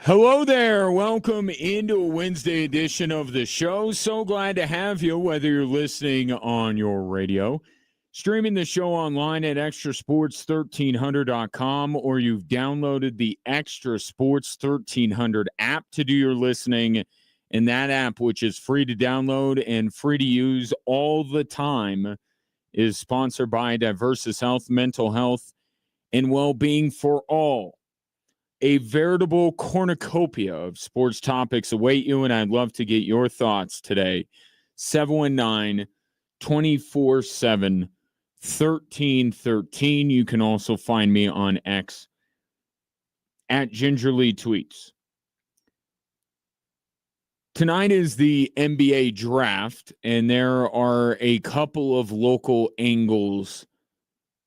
Hello there. Welcome into a Wednesday edition of the show. So glad to have you, whether you're listening on your radio, streaming the show online at extrasports1300.com, or you've downloaded the Extra Sports 1300 app to do your listening. And that app, which is free to download and free to use all the time, is sponsored by Diversus Health, mental health, and well-being for all. A veritable cornucopia of sports topics await you, and I'd love to get your thoughts today. 719-247-1313. You can also find me on X at Gingerly Tweets. Tonight is the NBA draft, and there are a couple of local angles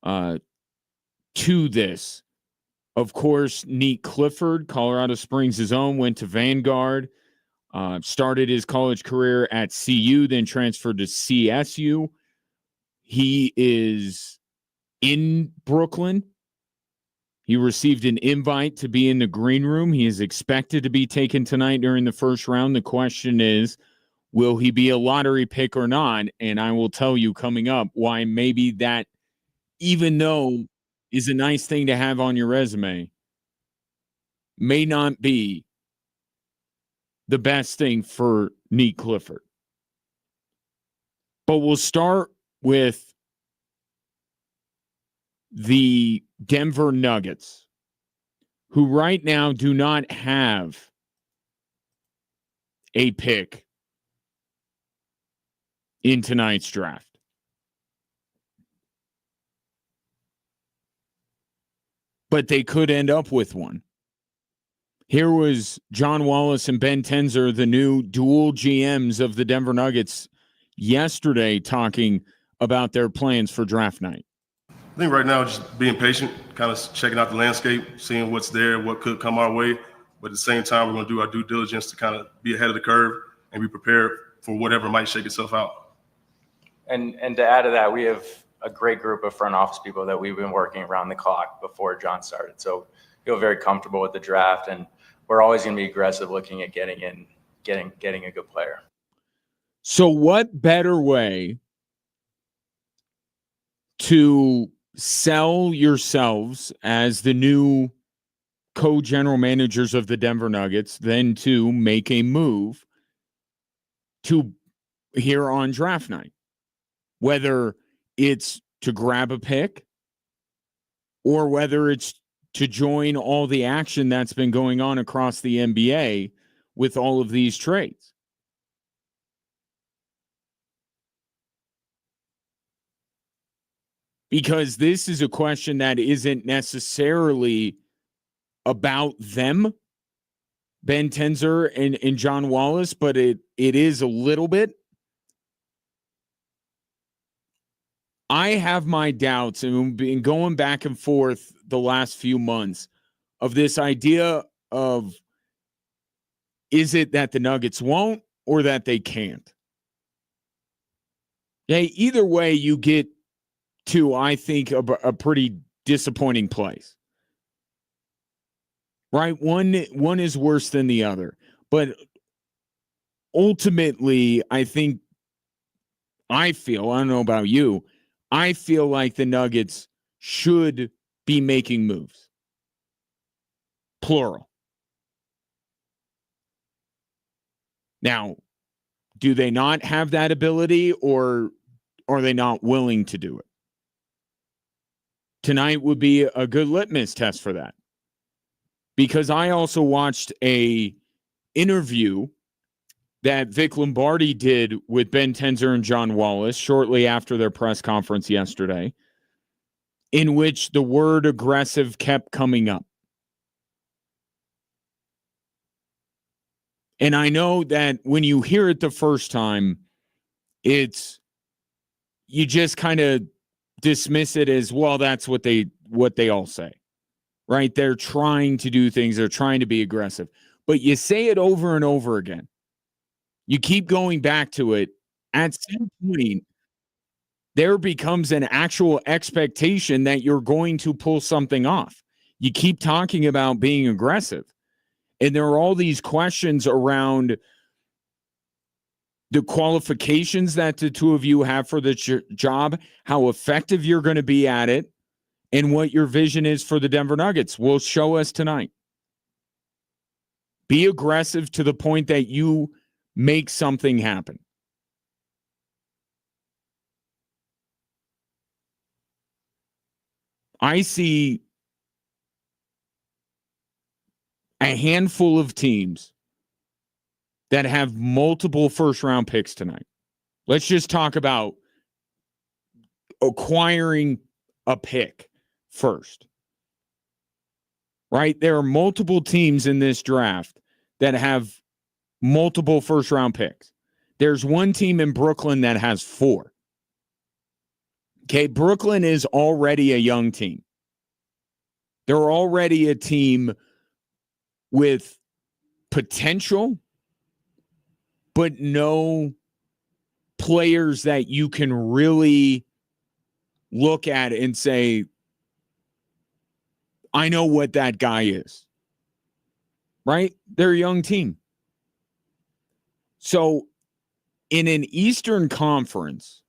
to this. Of course, Nique Clifford, Colorado Springs' own, went to Vanguard, started his college career at CU, then transferred to CSU. He is in Brooklyn. He received an invite to be in the green room. He is expected to be taken tonight during the first round. The question is, will he be a lottery pick or not? And I will tell you coming up why maybe that, even though is a nice thing to have on your resume, may not be the best thing for Nique Clifford. But we'll start with the Denver Nuggets, who right now do not have a pick in tonight's draft. But they could end up with one. Here was John Wallace and Ben Tenzer, the new dual GMs of the Denver Nuggets, yesterday talking about their plans for draft night. I think right now just being patient, kind of checking out the landscape, seeing what's there, what could come our way. But at the same time, we're going to do our due diligence to kind of be ahead of the curve and be prepared for whatever might shake itself out. And to add to that, we have a great group of front office people that we've been working around the clock before John started. So feel very comfortable with the draft, and we're always going to be aggressive looking at getting a good player. So what better way to sell yourselves as the new co-general managers of the Denver Nuggets than to make a move to here on draft night? Whether it's to grab a pick or whether it's to join all the action that's been going on across the NBA with all of these trades. Because this is a question that isn't necessarily about them, Ben Tenzer and John Wallace, but it is a little bit. I have my doubts, and we've been going back and forth the last few months of this idea of, is it that the Nuggets won't or that they can't? Yeah, either way, you get to, I think, a pretty disappointing place. Right? One is worse than the other. But ultimately, I feel, I don't know about you, I feel like the Nuggets should be making moves. Plural. Now, do they not have that ability, or are they not willing to do it? Tonight would be a good litmus test for that. Because I also watched a interview that Vic Lombardi did with Ben Tenzer and John Wallace shortly after their press conference yesterday, in which the word aggressive kept coming up. And I know that when you hear it the first time, you just kind of dismiss it as, well, that's what they all say, right? They're trying to do things. They're trying to be aggressive. But you say it over and over again. You keep going back to it. At some point, there becomes an actual expectation that you're going to pull something off. You keep talking about being aggressive. And there are all these questions around the qualifications that the two of you have for the job, how effective you're going to be at it, and what your vision is for the Denver Nuggets will show us tonight. Be aggressive to the point that you make something happen. I see a handful of teams that have multiple first-round picks tonight. Let's just talk about acquiring a pick first. Right? There are multiple teams in this draft that have multiple first-round picks. There's one team in Brooklyn that has 4. Okay, Brooklyn is already a young team. They're already a team with potential, but no players that you can really look at and say, I know what that guy is. Right? They're a young team. So in an Eastern Conference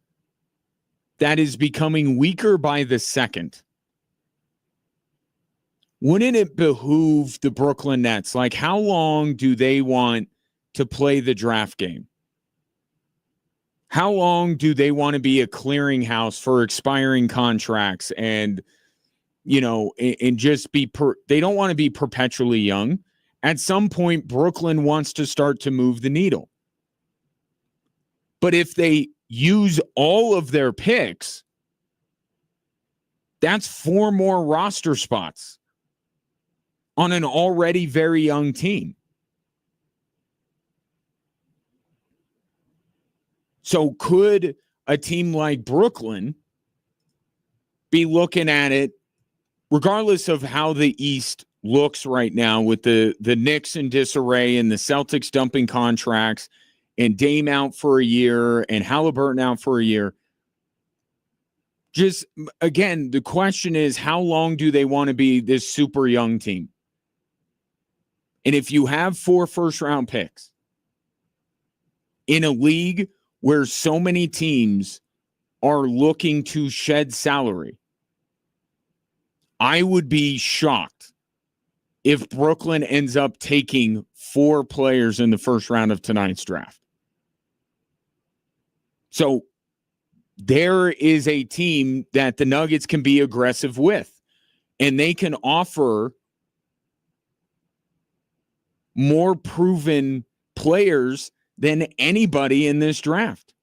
that is becoming weaker by the second, wouldn't it behoove the Brooklyn Nets? Like, how long do they want to play the draft game? How long do they want to be a clearinghouse for expiring contracts and, and just be they don't want to be perpetually young. At some point, Brooklyn wants to start to move the needle. But if they use all of their picks, that's 4 more roster spots on an already very young team. So could a team like Brooklyn be looking at it, regardless of how the East looks right now with the Knicks in disarray and the Celtics dumping contracts and Dame out for a year and Halliburton out for a year? Just, again, the question is, how long do they want to be this super young team? And if you have 4 first-round picks in a league where so many teams are looking to shed salary, I would be shocked if Brooklyn ends up taking 4 players in the first round of tonight's draft. So there is a team that the Nuggets can be aggressive with, and they can offer more proven players than anybody in this draft.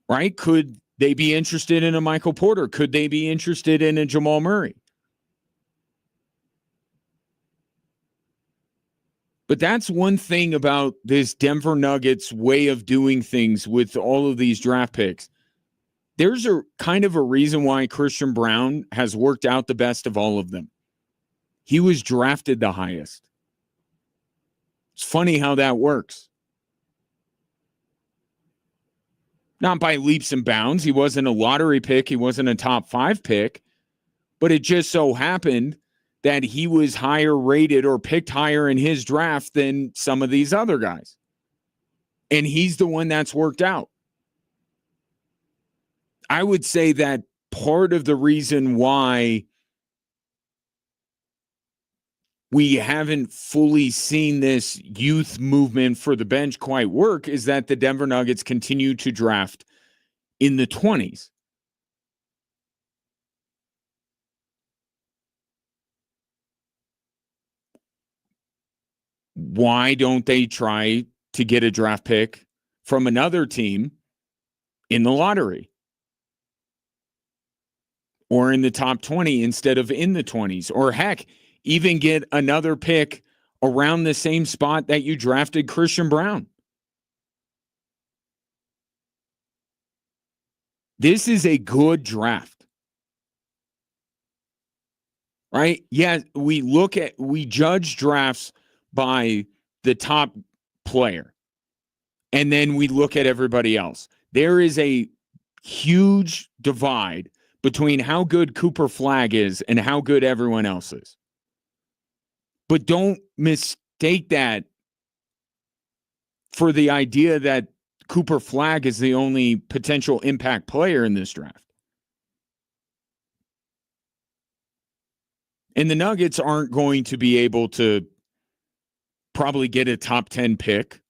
Right? Could they be interested in a Michael Porter? Could they be interested in a Jamal Murray? But that's one thing about this Denver Nuggets way of doing things with all of these draft picks. There's a kind of a reason why Christian Brown has worked out the best of all of them. He was drafted the highest. It's funny how that works. Not by leaps and bounds. He wasn't a lottery pick. He wasn't a top 5 pick. But it just so happened that he was higher rated or picked higher in his draft than some of these other guys. And he's the one that's worked out. I would say that part of the reason why we haven't fully seen this youth movement for the bench quite work is that the Denver Nuggets continue to draft in the 20s. Why don't they try to get a draft pick from another team in the lottery or in the top 20 instead of in the 20s? Or heck, even get another pick around the same spot that you drafted Christian Brown. This is a good draft. Right? Yeah, we judge drafts by the top player, and then we look at everybody else. There is a huge divide between how good Cooper Flagg is and how good everyone else is. But don't mistake that for the idea that Cooper Flagg is the only potential impact player in this draft. And the Nuggets aren't going to be able to probably get a top 10 pick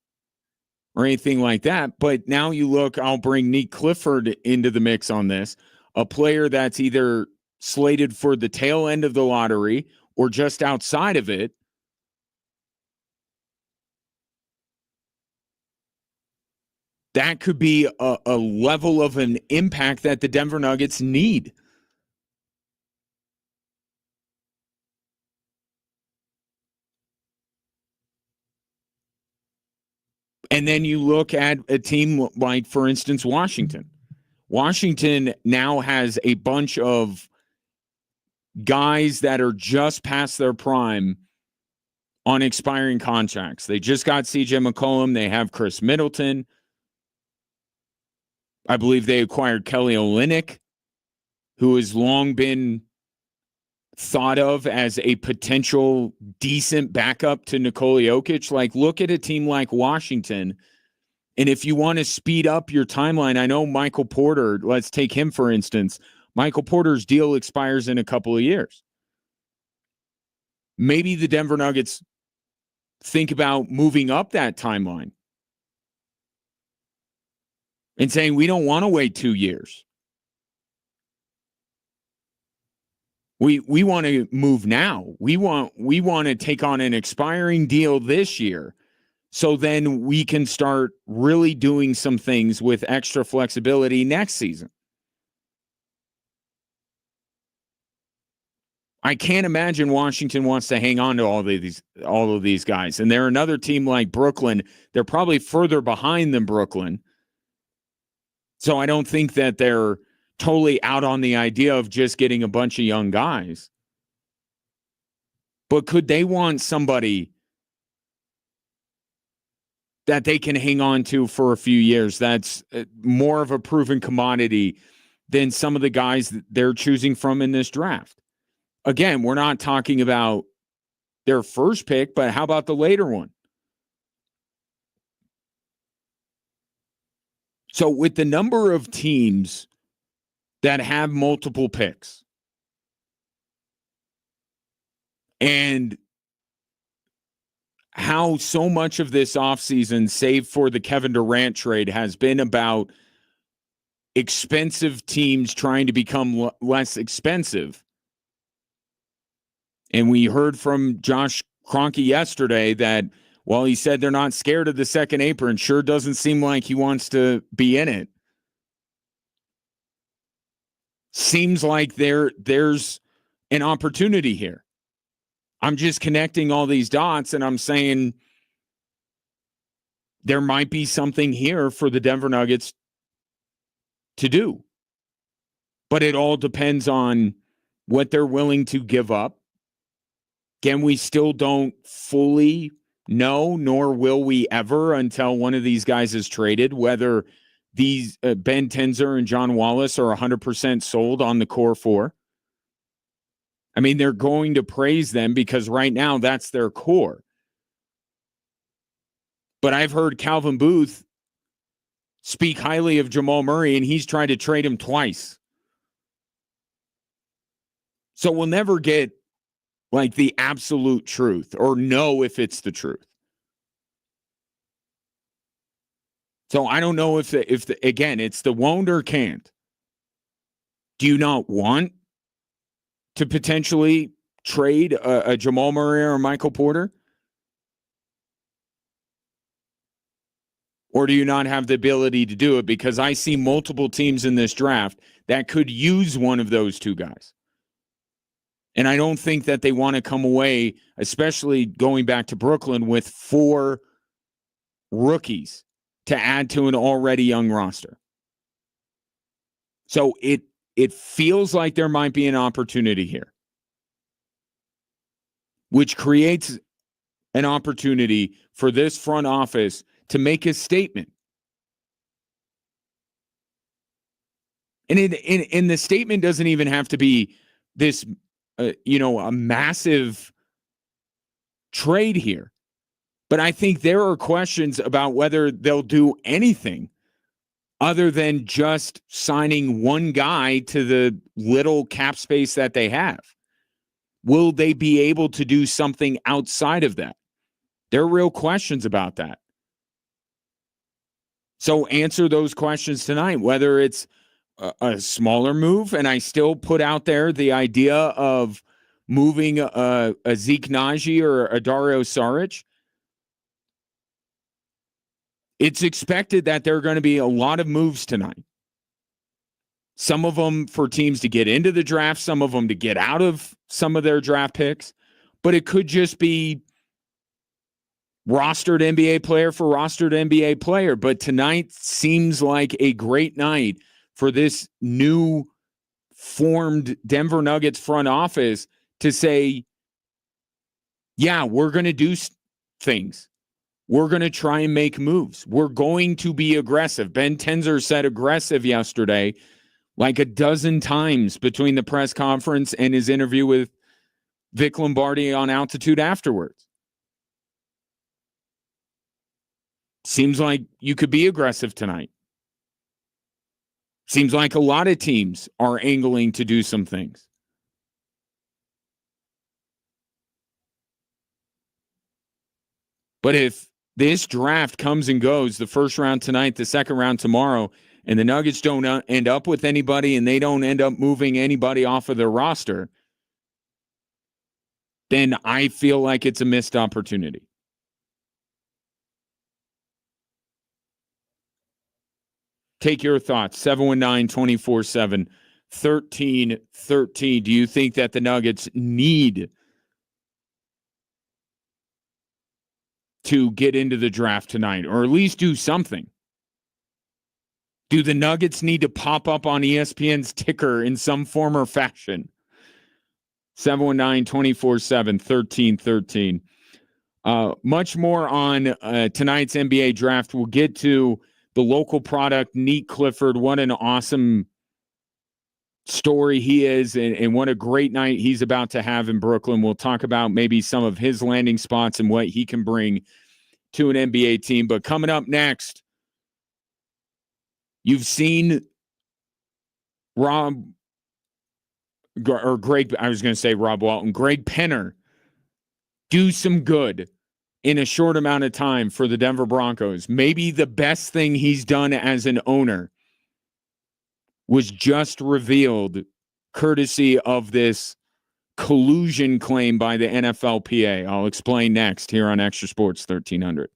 or anything like that. But now you look, I'll bring Nique Clifford into the mix on this, a player that's either slated for the tail end of the lottery or just outside of it. That could be a level of an impact that the Denver Nuggets need. And then you look at a team like, for instance, Washington. Washington now has a bunch of guys that are just past their prime on expiring contracts. They just got CJ McCollum. They have Chris Middleton. I believe they acquired Kelly Olynyk, who has long been thought of as a potential decent backup to Nikola Jokic. Like, look at a team like Washington. And if you want to speed up your timeline, I know Michael Porter, let's take him for instance. Michael Porter's deal expires in a couple of years. Maybe the Denver Nuggets think about moving up that timeline and saying, we don't want to wait 2 years. We want to move now. We want to take on an expiring deal this year, so then we can start really doing some things with extra flexibility next season. I can't imagine Washington wants to hang on to all of these guys. And they're another team like Brooklyn. They're probably further behind than Brooklyn. So I don't think that they're totally out on the idea of just getting a bunch of young guys. But could they want somebody that they can hang on to for a few years that's more of a proven commodity than some of the guys that they're choosing from in this draft? Again, we're not talking about their first pick, but how about the later one? So with the number of teams that have multiple picks and how so much of this offseason, save for the Kevin Durant trade, has been about expensive teams trying to become less expensive. And we heard from Josh Kroenke yesterday that, well, he said they're not scared of the second apron. Sure doesn't seem like he wants to be in it. Seems like there's an opportunity here. I'm just connecting all these dots and I'm saying there might be something here for the Denver Nuggets to do. But it all depends on what they're willing to give up. Again, we still don't fully know, nor will we ever until one of these guys is traded, whether these Ben Tenzer and John Wallace are 100% sold on the core four. I mean, they're going to praise them because right now that's their core. But I've heard Calvin Booth speak highly of Jamal Murray, and he's tried to trade him twice. So we'll never get like the absolute truth or know if it's the truth. So I don't know if again, it's the won't or can't. Do you not want to potentially trade a Jamal Murray or Michael Porter? Or do you not have the ability to do it? Because I see multiple teams in this draft that could use one of those two guys. And I don't think that they want to come away, especially going back to Brooklyn, with 4 rookies to add to an already young roster. So it feels like there might be an opportunity here, which creates an opportunity for this front office to make a statement. And in the statement doesn't even have to be this, a massive trade here. But I think there are questions about whether they'll do anything other than just signing one guy to the little cap space that they have. Will they be able to do something outside of that? There are real questions about that. So answer those questions tonight, whether it's a smaller move, and I still put out there the idea of moving a Zeke Naji or a Dario Saric. It's expected that there are going to be a lot of moves tonight. Some of them for teams to get into the draft, some of them to get out of some of their draft picks, but it could just be rostered NBA player for rostered NBA player. But tonight seems like a great night for this new formed Denver Nuggets front office to say, yeah, we're going to do things. We're going to try and make moves. We're going to be aggressive. Ben Tenzer said aggressive yesterday, like a dozen times between the press conference and his interview with Vic Lombardi on Altitude afterwards. Seems like you could be aggressive tonight. Seems like a lot of teams are angling to do some things. But if this draft comes and goes, the first round tonight, the second round tomorrow, and the Nuggets don't end up with anybody and they don't end up moving anybody off of their roster, then I feel like it's a missed opportunity. Take your thoughts. 719-247-1313. Do you think that the Nuggets need to get into the draft tonight, or at least do something? Do the Nuggets need to pop up on ESPN's ticker in some form or fashion? 719-247-1313. Much more on tonight's NBA draft. We'll get to the local product, Nique Clifford. What an awesome story he is, and what a great night he's about to have in Brooklyn. We'll talk about maybe some of his landing spots and what he can bring to an NBA team. But coming up next, you've seen Greg Penner do some good in a short amount of time for the Denver Broncos. Maybe the best thing he's done as an owner was just revealed courtesy of this collusion claim by the NFLPA. I'll explain next here on Extra Sports 1300.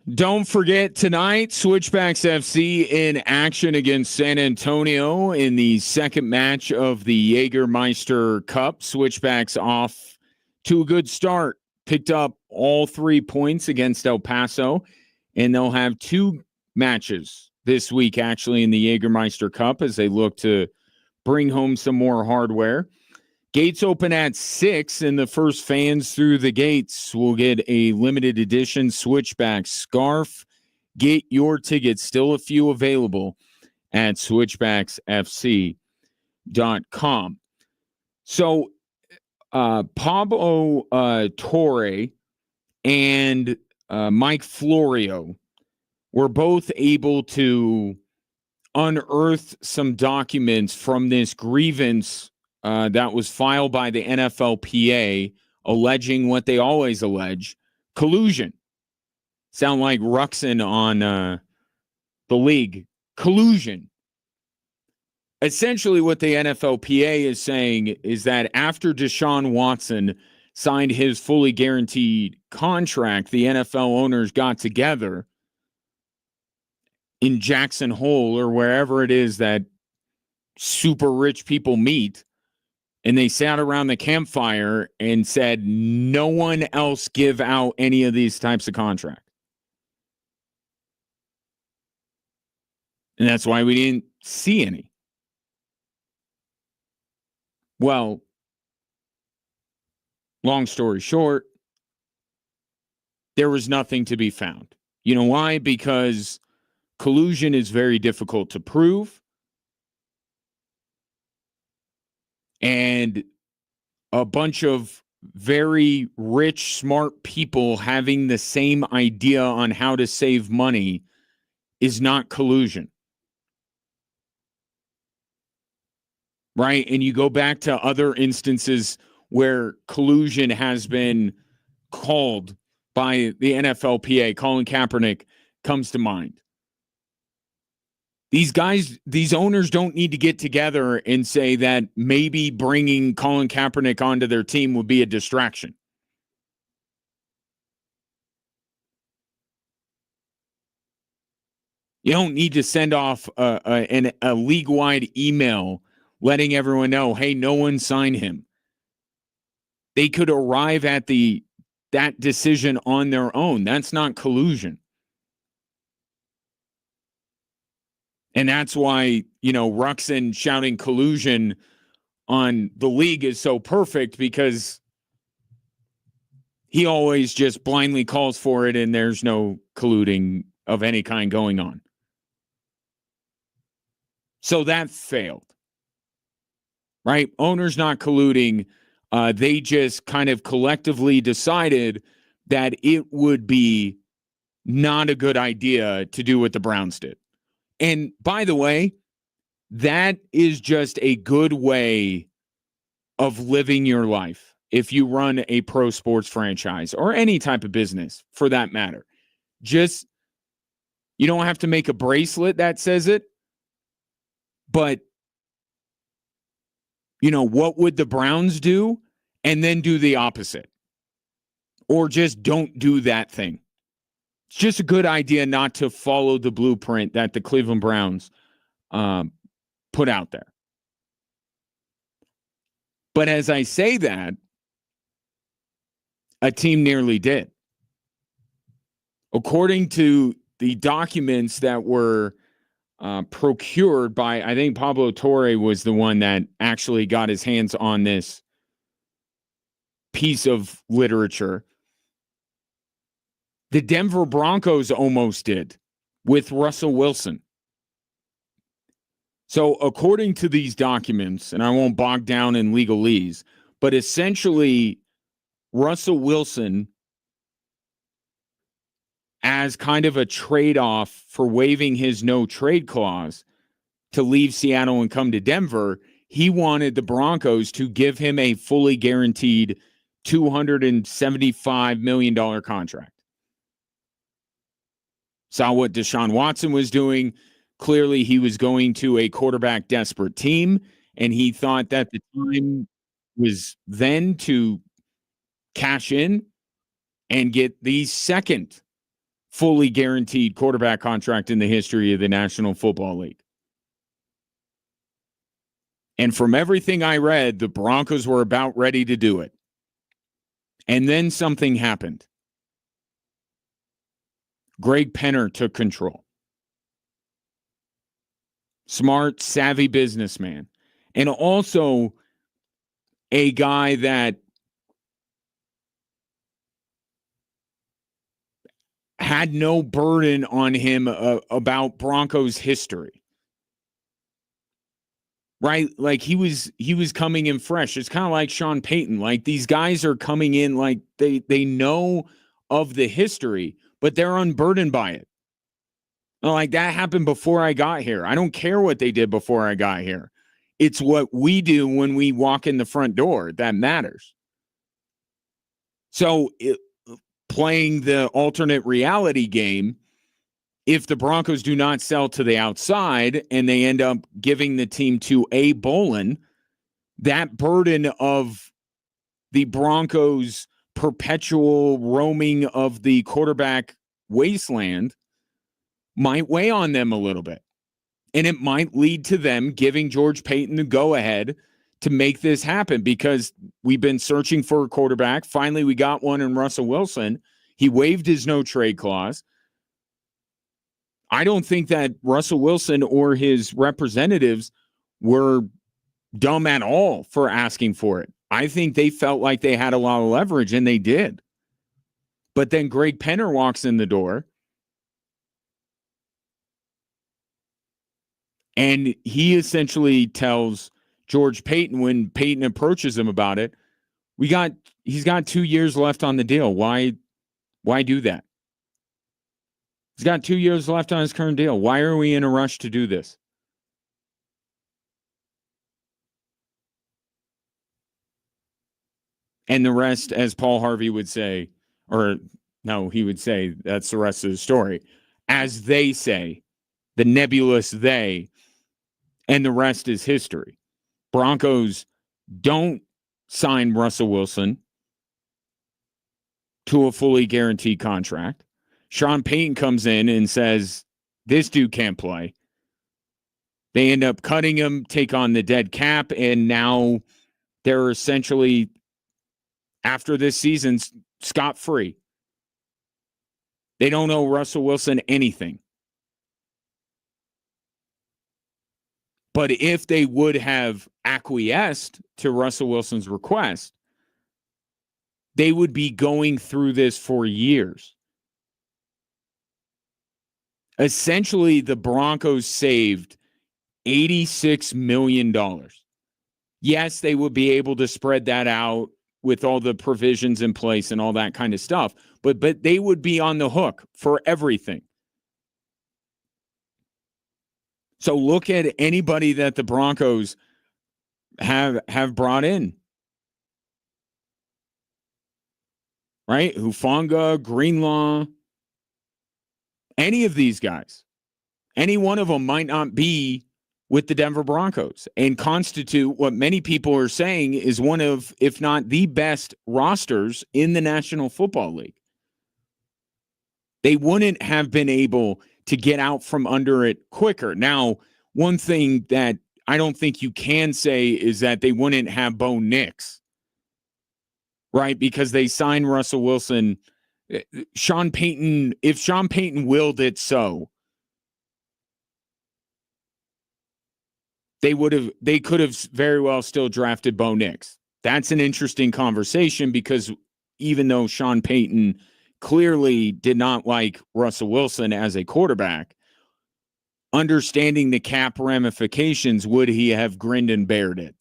Don't forget tonight, Switchbacks FC in action against San Antonio in the second match of the Jägermeister Cup. Switchbacks off to a good start. Picked up all 3 points against El Paso, and they'll have 2 matches this week, actually, in the Jägermeister Cup as they look to bring home some more hardware. Gates open at 6, and the first fans through the gates will get a limited edition Switchback scarf. Get your tickets, still a few available at switchbacksfc.com. So Pablo Torre and Mike Florio were both able to unearth some documents from this grievance that was filed by the NFLPA alleging what they always allege, collusion. Sound like Ruxin on the league. Collusion. Essentially what the NFLPA is saying is that after Deshaun Watson signed his fully guaranteed contract, the NFL owners got together in Jackson Hole or wherever it is that super rich people meet, and they sat around the campfire and said, no one else give out any of these types of contracts. And that's why we didn't see any. Well, long story short, there was nothing to be found. You know why? Because collusion is very difficult to prove. And a bunch of very rich, smart people having the same idea on how to save money is not collusion. Right? And you go back to other instances where collusion has been called by the NFLPA. Colin Kaepernick comes to mind. These guys, these owners don't need to get together and say that maybe bringing Colin Kaepernick onto their team would be a distraction. You don't need to send off a league-wide email letting everyone know, hey, no one signed him. They could arrive at that decision on their own. That's not collusion. And that's why, Ruxin shouting collusion on the league is so perfect, because he always just blindly calls for it and there's no colluding of any kind going on. So that failed. Right? Owners not colluding. They just kind of collectively decided that it would be not a good idea to do what the Browns did. And by the way, that is just a good way of living your life if you run a pro sports franchise or any type of business for that matter. Just, you don't have to make a bracelet that says it, but, what would the Browns do? And then do the opposite. Or just don't do that thing. It's just a good idea not to follow the blueprint that the Cleveland Browns put out there. But as I say that, a team nearly did. According to the documents that were procured by, I think Pablo Torre was the one that actually got his hands on this piece of literature. The Denver Broncos almost did with Russell Wilson. So according to these documents, and I won't bog down in legalese, but essentially Russell Wilson, as kind of a trade-off for waiving his no-trade clause to leave Seattle and come to Denver, he wanted the Broncos to give him a fully guaranteed $275 million contract. Saw what Deshaun Watson was doing. Clearly, he was going to a quarterback desperate team, and he thought that the time was then to cash in and get the second fully guaranteed quarterback contract in the history of the National Football League. And from everything I read, the Broncos were about ready to do it. And then something happened. Greg Penner took control. Smart, savvy businessman. And also a guy that had no burden on him about Broncos history. Right? Like he was coming in fresh. It's kind of like Sean Payton. Like these guys are coming in like they know of the history, but they're unburdened by it. Like that happened before I got here. I don't care what they did before I got here. It's what we do when we walk in the front door that matters. So playing the alternate reality game, if the Broncos do not sell to the outside and they end up giving the team to a Bolin, that burden of the Broncos' perpetual roaming of the quarterback wasteland might weigh on them a little bit. And it might lead to them giving George Payton the go-ahead to make this happen because we've been searching for a quarterback. Finally, we got one in Russell Wilson. He waived his no-trade clause. I don't think that Russell Wilson or his representatives were dumb at all for asking for it. I think they felt like they had a lot of leverage, and they did. But then Greg Penner walks in the door, and he essentially tells George Payton when Payton approaches him about it, he's got 2 years left on the deal. Why do that? He's got 2 years left on his current deal. Why are we in a rush to do this? And the rest, as Paul Harvey would say, or no, he would say that's the rest of the story. As they say, the nebulous they, and the rest is history. Broncos don't sign Russell Wilson to a fully guaranteed contract. Sean Payton comes in and says, this dude can't play. They end up cutting him, take on the dead cap, and now they're essentially, after this season, scot-free. They don't owe Russell Wilson anything. But if they would have acquiesced to Russell Wilson's request, they would be going through this for years. Essentially, the Broncos saved $86 million. Yes, they would be able to spread that out with all the provisions in place and all that kind of stuff, but they would be on the hook for everything. So look at anybody that the Broncos have brought in. Right? Hufanga, Greenlaw, any of these guys. Any one of them might not be with the Denver Broncos and constitute what many people are saying is one of, if not the best rosters in the National Football League. They wouldn't have been able to get out from under it quicker. Now, one thing that I don't think you can say is that they wouldn't have Bo Nix, right? Because they signed Russell Wilson. Sean Payton, if Sean Payton willed it so, they could have very well still drafted Bo Nix. That's an interesting conversation because even though Sean Payton clearly did not like Russell Wilson as a quarterback, understanding the cap ramifications, would he have grinned and bared it?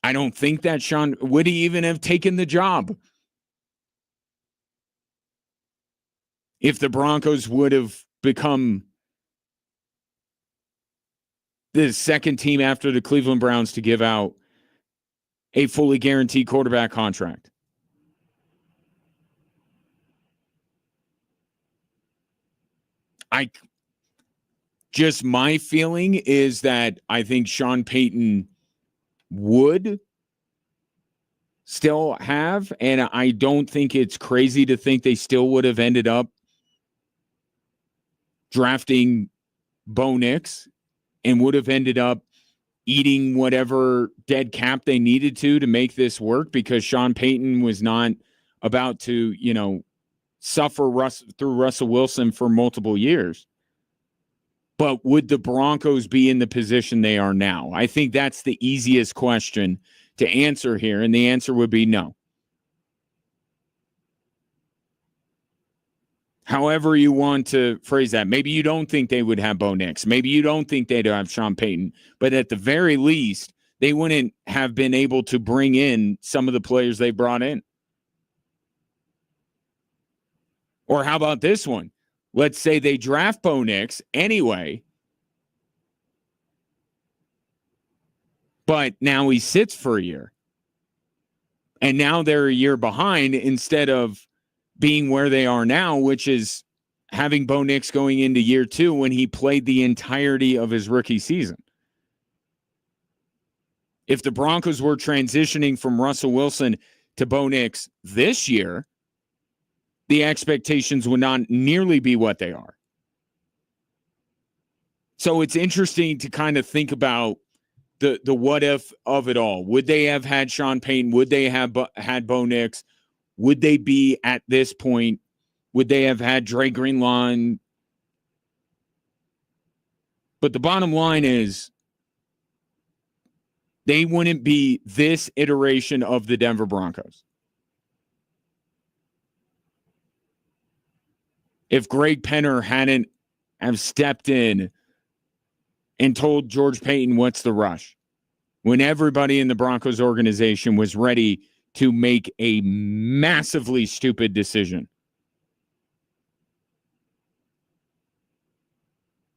I don't think that would he even have taken the job if the Broncos would have become the second team after the Cleveland Browns to give out a fully guaranteed quarterback contract. My feeling is that I think Sean Payton would still have, and I don't think it's crazy to think they still would have ended up drafting Bo Nix and would have ended up eating whatever dead cap they needed to make this work because Sean Payton was not about to, suffer through Russell Wilson for multiple years. But would the Broncos be in the position they are now? I think that's the easiest question to answer here, and the answer would be no. However you want to phrase that. Maybe you don't think they would have Bo Nix. Maybe you don't think they'd have Sean Payton. But at the very least, they wouldn't have been able to bring in some of the players they brought in. Or how about this one? Let's say they draft Bo Nix anyway, but now he sits for a year. And now they're a year behind instead of being where they are now, which is having Bo Nix going into year 2 when he played the entirety of his rookie season. If the Broncos were transitioning from Russell Wilson to Bo Nix this year, the expectations would not nearly be what they are. So it's interesting to kind of think about the what if of it all. Would they have had Sean Payton? Would they have had Bo Nix? Would they be at this point? Would they have had Dre Greenlaw? But the bottom line is they wouldn't be this iteration of the Denver Broncos. If Greg Penner hadn't have stepped in and told George Payton what's the rush, when everybody in the Broncos organization was ready to make a massively stupid decision.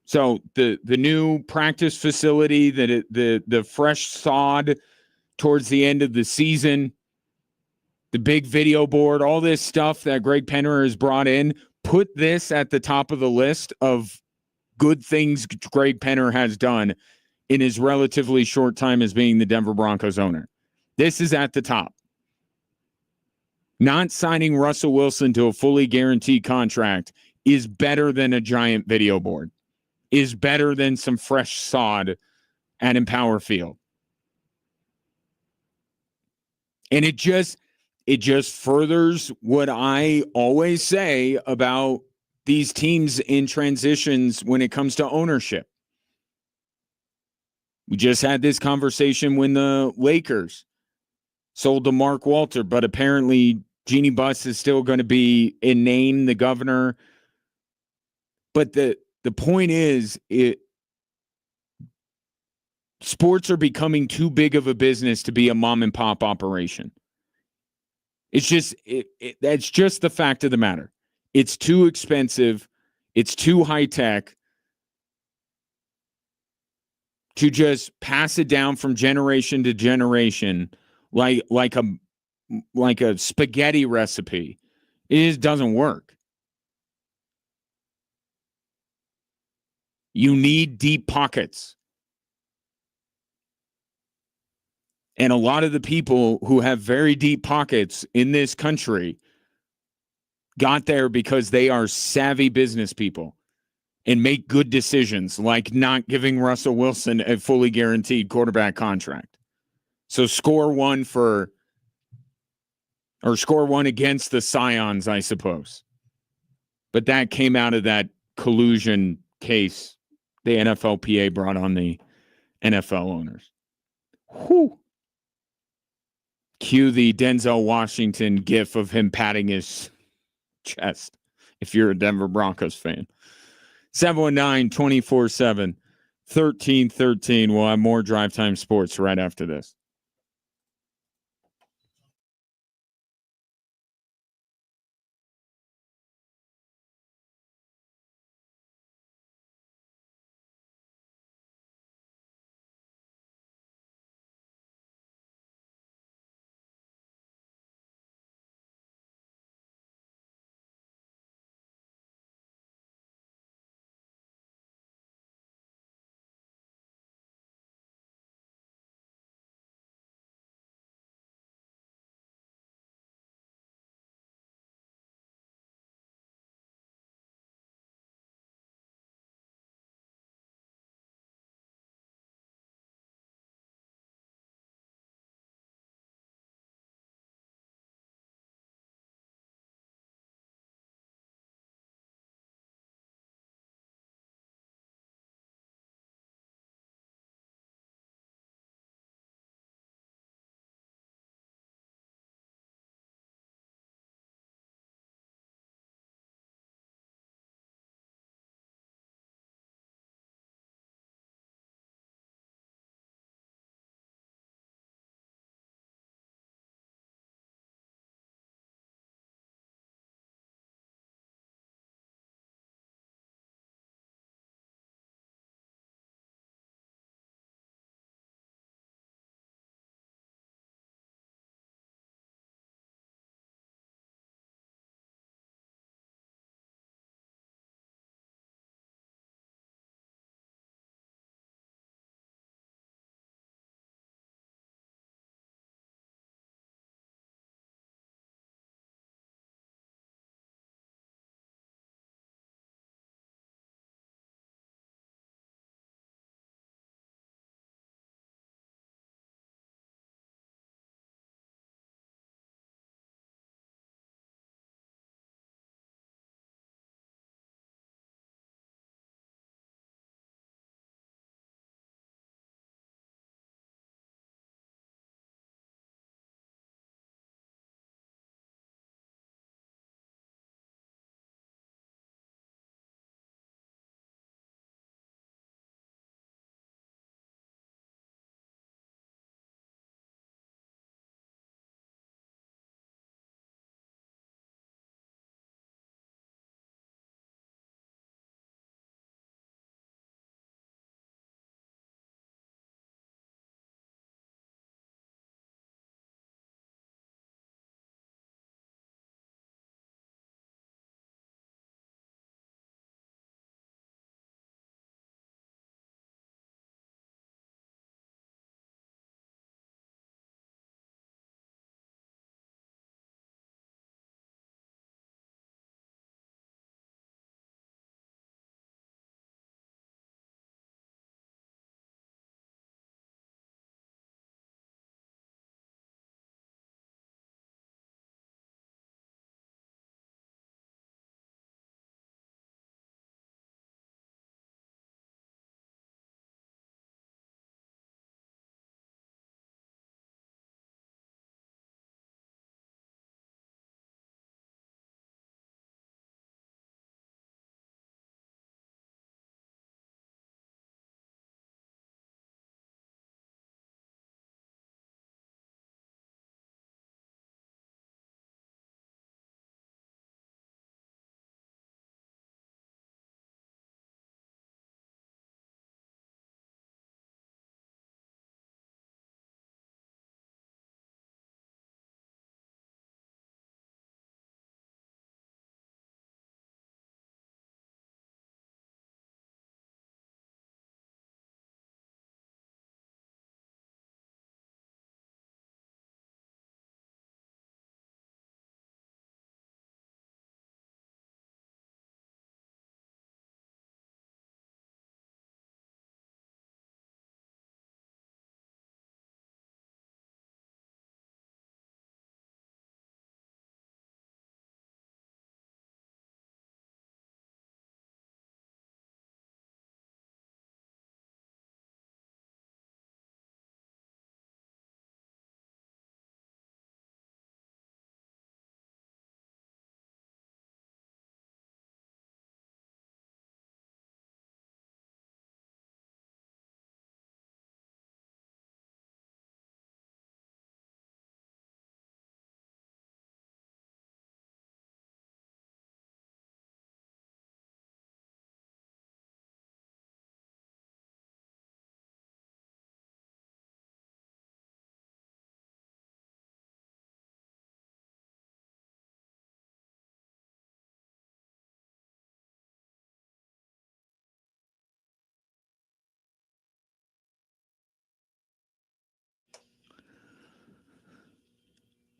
So the new practice facility, the fresh sod towards the end of the season, the big video board, all this stuff that Greg Penner has brought in, put this at the top of the list of good things Greg Penner has done in his relatively short time as being the Denver Broncos owner. This is at the top. Not signing Russell Wilson to a fully guaranteed contract is better than a giant video board, is better than some fresh sod at Empower Field. And it just furthers what I always say about these teams in transitions when it comes to ownership. We just had this conversation when the Lakers sold to Mark Walter, but apparently Jeannie Buss is still going to be in name the governor. But the point is, sports are becoming too big of a business to be a mom and pop operation. It's just that's just the fact of the matter. It's too expensive. It's too high tech to just pass it down from generation to generation like a spaghetti recipe. It just doesn't work. You need deep pockets. And a lot of the people who have very deep pockets in this country got there because they are savvy business people and make good decisions, like not giving Russell Wilson a fully guaranteed quarterback contract. So score one against the Scions, I suppose. But that came out of that collusion case the NFLPA brought on the NFL owners. Whew. Cue the Denzel Washington gif of him patting his chest if you're a Denver Broncos fan. 719-247-1313. We'll have more Drive Time Sports right after this.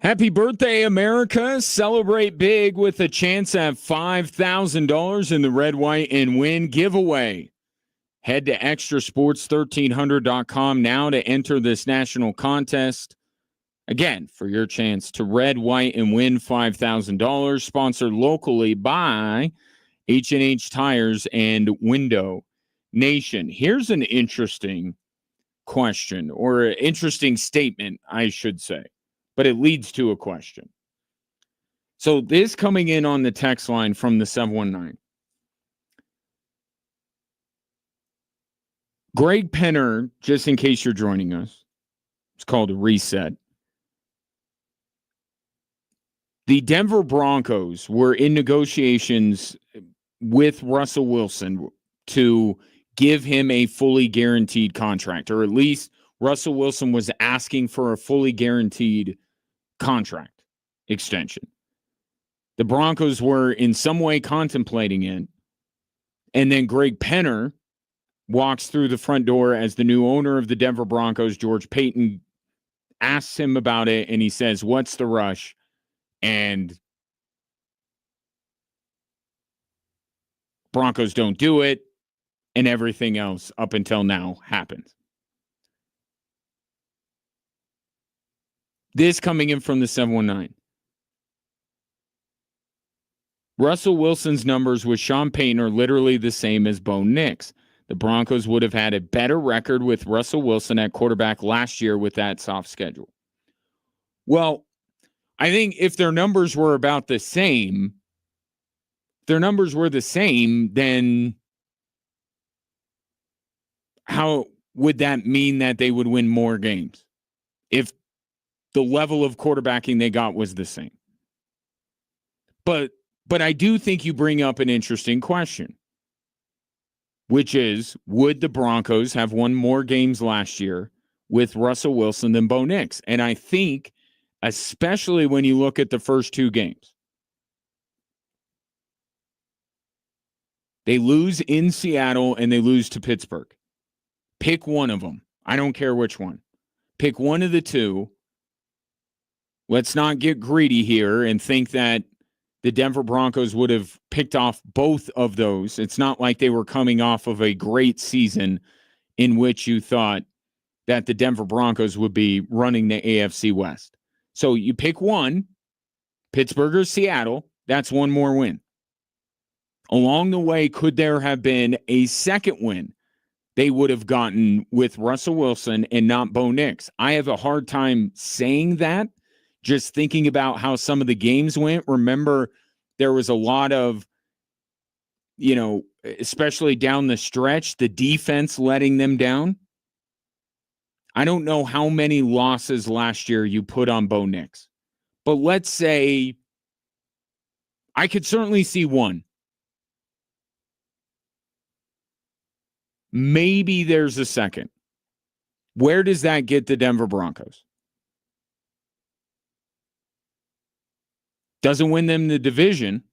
Happy birthday, America. Celebrate big with a chance at $5,000 in the Red, White, and Win giveaway. Head to extrasports1300.com now to enter this national contest. Again, for your chance to Red, White, and Win $5,000. Sponsored locally by H&H Tires and Window Nation. Here's an interesting question, or an interesting statement, I should say, but it leads to a question. So this coming in on the text line from the 719. Greg Penner, just in case you're joining us, it's called a reset. The Denver Broncos were in negotiations with Russell Wilson to give him a fully guaranteed contract, or at least Russell Wilson was asking for a fully guaranteed contract extension. The Broncos were in some way contemplating it, and then Greg Penner walks through the front door as the new owner of the Denver Broncos. George Paton asks him about it, and he says, "What's the rush?" And Broncos don't do it, and everything else up until now happens. This coming in from the 719. Russell Wilson's numbers with Sean Payton are literally the same as Bo Nix. The Broncos would have had a better record with Russell Wilson at quarterback last year with that soft schedule. Well, I think if their numbers were about the same, then how would that mean that they would win more games if the level of quarterbacking they got was the same? But I do think you bring up an interesting question, which is, would the Broncos have won more games last year with Russell Wilson than Bo Nix? And I think, especially when you look at the first two games, they lose in Seattle and they lose to Pittsburgh. Pick one of them. I don't care which one. Pick one of the two. Let's not get greedy here and think that the Denver Broncos would have picked off both of those. It's not like they were coming off of a great season in which you thought that the Denver Broncos would be running the AFC West. So you pick one, Pittsburgh or Seattle, that's one more win. Along the way, could there have been a second win they would have gotten with Russell Wilson and not Bo Nix? I have a hard time saying that, just thinking about how some of the games went. Remember, there was a lot of, especially down the stretch, the defense letting them down. I don't know how many losses last year you put on Bo Nix, but let's say I could certainly see one. Maybe there's a second. Where does that get the Denver Broncos? Doesn't win them the division.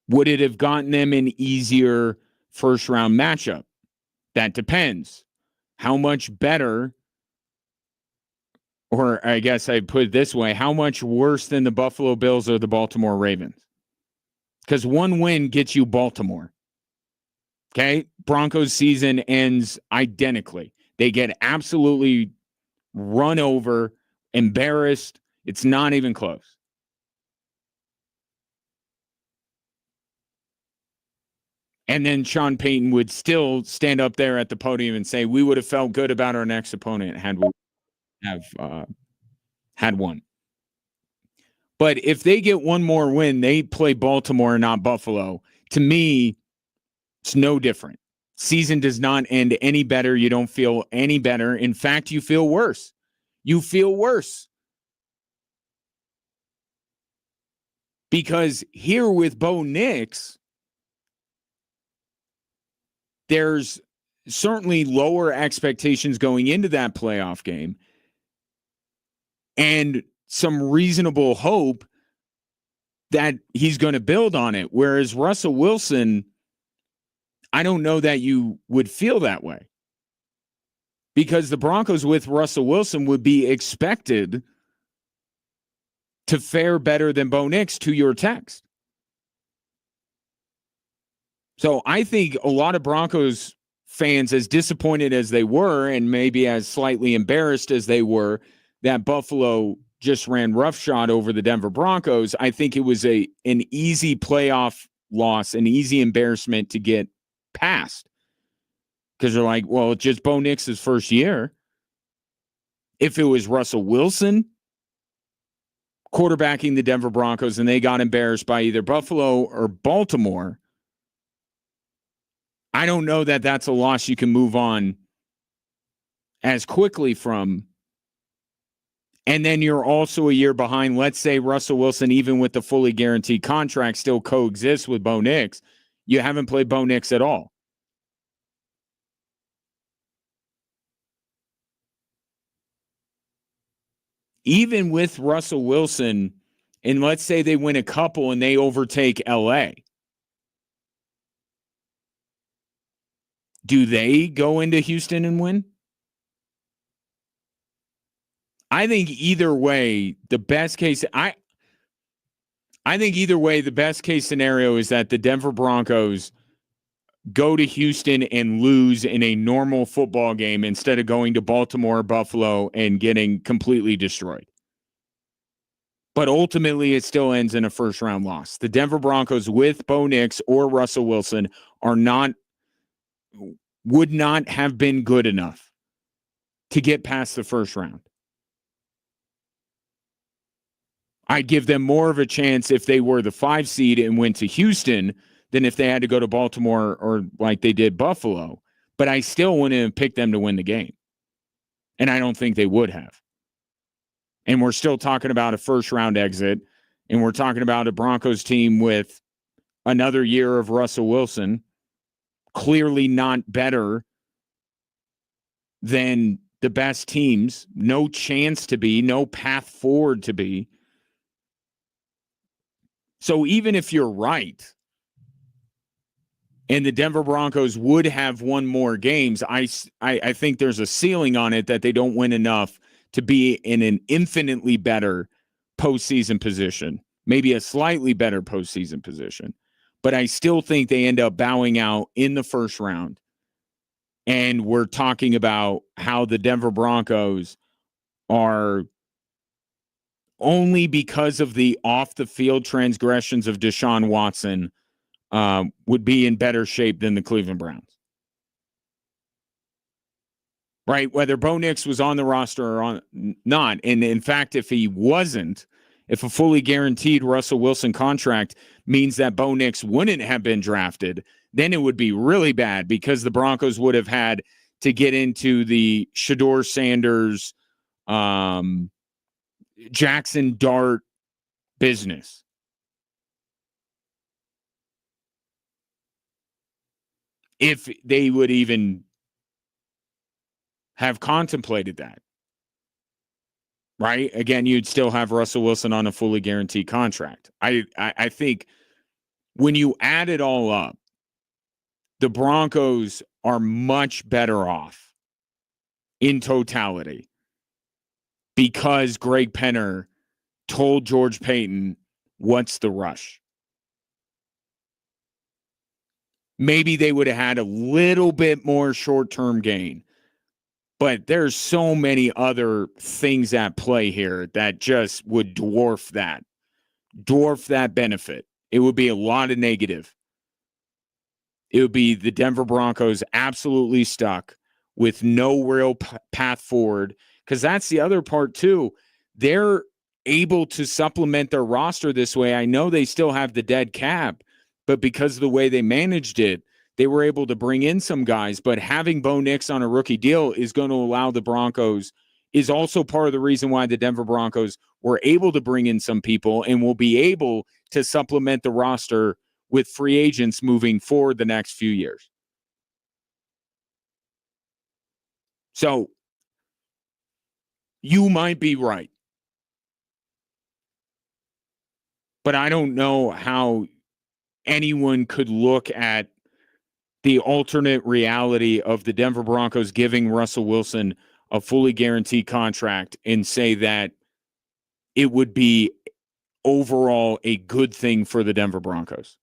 Would it have gotten them an easier first-round matchup? That depends. How much better, or I guess I put it this way, how much worse than the Buffalo Bills or the Baltimore Ravens? Because one win gets you Baltimore. Okay? Broncos season ends identically. They get absolutely run over, embarrassed. It's not even close. And then Sean Payton would still stand up there at the podium and say, we would have felt good about our next opponent had we had one. But if they get one more win, they play Baltimore, not Buffalo. To me, it's no different. Season does not end any better. You don't feel any better. In fact, you feel worse. You feel worse. Because here with Bo Nix, there's certainly lower expectations going into that playoff game and some reasonable hope that he's going to build on it. Whereas Russell Wilson, I don't know that you would feel that way. because the Broncos with Russell Wilson would be expected to fare better than Bo Nix, to your text. So I think a lot of Broncos fans, as disappointed as they were and maybe as slightly embarrassed as they were that Buffalo just ran roughshod over the Denver Broncos, I think it was an easy playoff loss, an easy embarrassment to get past. Because they're like, well, it's just Bo Nix's first year. If it was Russell Wilson quarterbacking the Denver Broncos and they got embarrassed by either Buffalo or Baltimore, I don't know that that's a loss you can move on as quickly from. And then you're also a year behind. Let's say Russell Wilson, even with the fully guaranteed contract, still coexists with Bo Nix. You haven't played Bo Nix at all. Even with Russell Wilson, and let's say they win a couple and they overtake LA, do they go into Houston and win? I think either way, the best case scenario is that the Denver Broncos go to Houston and lose in a normal football game instead of going to Baltimore or Buffalo and getting completely destroyed. But ultimately, it still ends in a first-round loss. The Denver Broncos with Bo Nix or Russell Wilson would not have been good enough to get past the first round. I'd give them more of a chance if they were the 5 seed and went to Houston than if they had to go to Baltimore or like they did Buffalo. But I still wouldn't have picked them to win the game. And I don't think they would have. And we're still talking about a first-round exit, and we're talking about a Broncos team with another year of Russell Wilson, clearly not better than the best teams, no chance to be, no path forward to be. So even if you're right, and the Denver Broncos would have won more games, I think there's a ceiling on it that they don't win enough to be in an infinitely better postseason position, maybe a slightly better postseason position. But I still think they end up bowing out in the first round. And we're talking about how the Denver Broncos are, only because of the off-the-field transgressions of Deshaun Watson, would be in better shape than the Cleveland Browns. Right? Whether Bo Nix was on the roster or not. And in fact, if he wasn't, if a fully guaranteed Russell Wilson contract means that Bo Nix wouldn't have been drafted, then it would be really bad because the Broncos would have had to get into the Shedeur Sanders, Jackson Dart business. If they would even have contemplated that, right? Again, you'd still have Russell Wilson on a fully guaranteed contract. I think when you add it all up, the Broncos are much better off in totality because Greg Penner told George Payton, what's the rush? Maybe they would have had a little bit more short-term gain. But there's so many other things at play here that just would dwarf that benefit. It would be a lot of negative. It would be the Denver Broncos absolutely stuck with no real path forward, because that's the other part too. They're able to supplement their roster this way. I know they still have the dead cap, but because of the way they managed it, they were able to bring in some guys. But having Bo Nix on a rookie deal is going to allow the Broncos, is also part of the reason why the Denver Broncos were able to bring in some people and will be able to supplement the roster with free agents moving forward the next few years. So you might be right, but I don't know how anyone could look at the alternate reality of the Denver Broncos giving Russell Wilson a fully guaranteed contract and say that it would be overall a good thing for the Denver Broncos.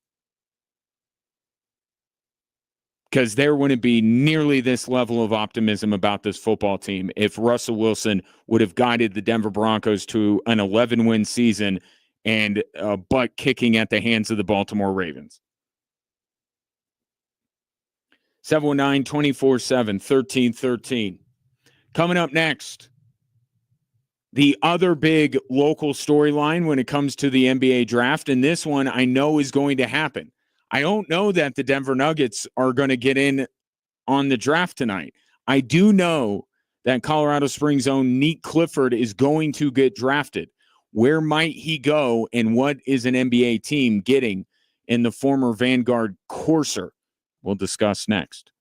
Because there wouldn't be nearly this level of optimism about this football team if Russell Wilson would have guided the Denver Broncos to an 11-win season and butt kicking at the hands of the Baltimore Ravens. 719-247-1313. Coming up next, the other big local storyline when it comes to the NBA draft, and this one I know is going to happen. I don't know that the Denver Nuggets are going to get in on the draft tonight. I do know that Colorado Springs' own Nique Clifford is going to get drafted. Where might he go, and what is an NBA team getting in the former Vanguard courser? We'll discuss next.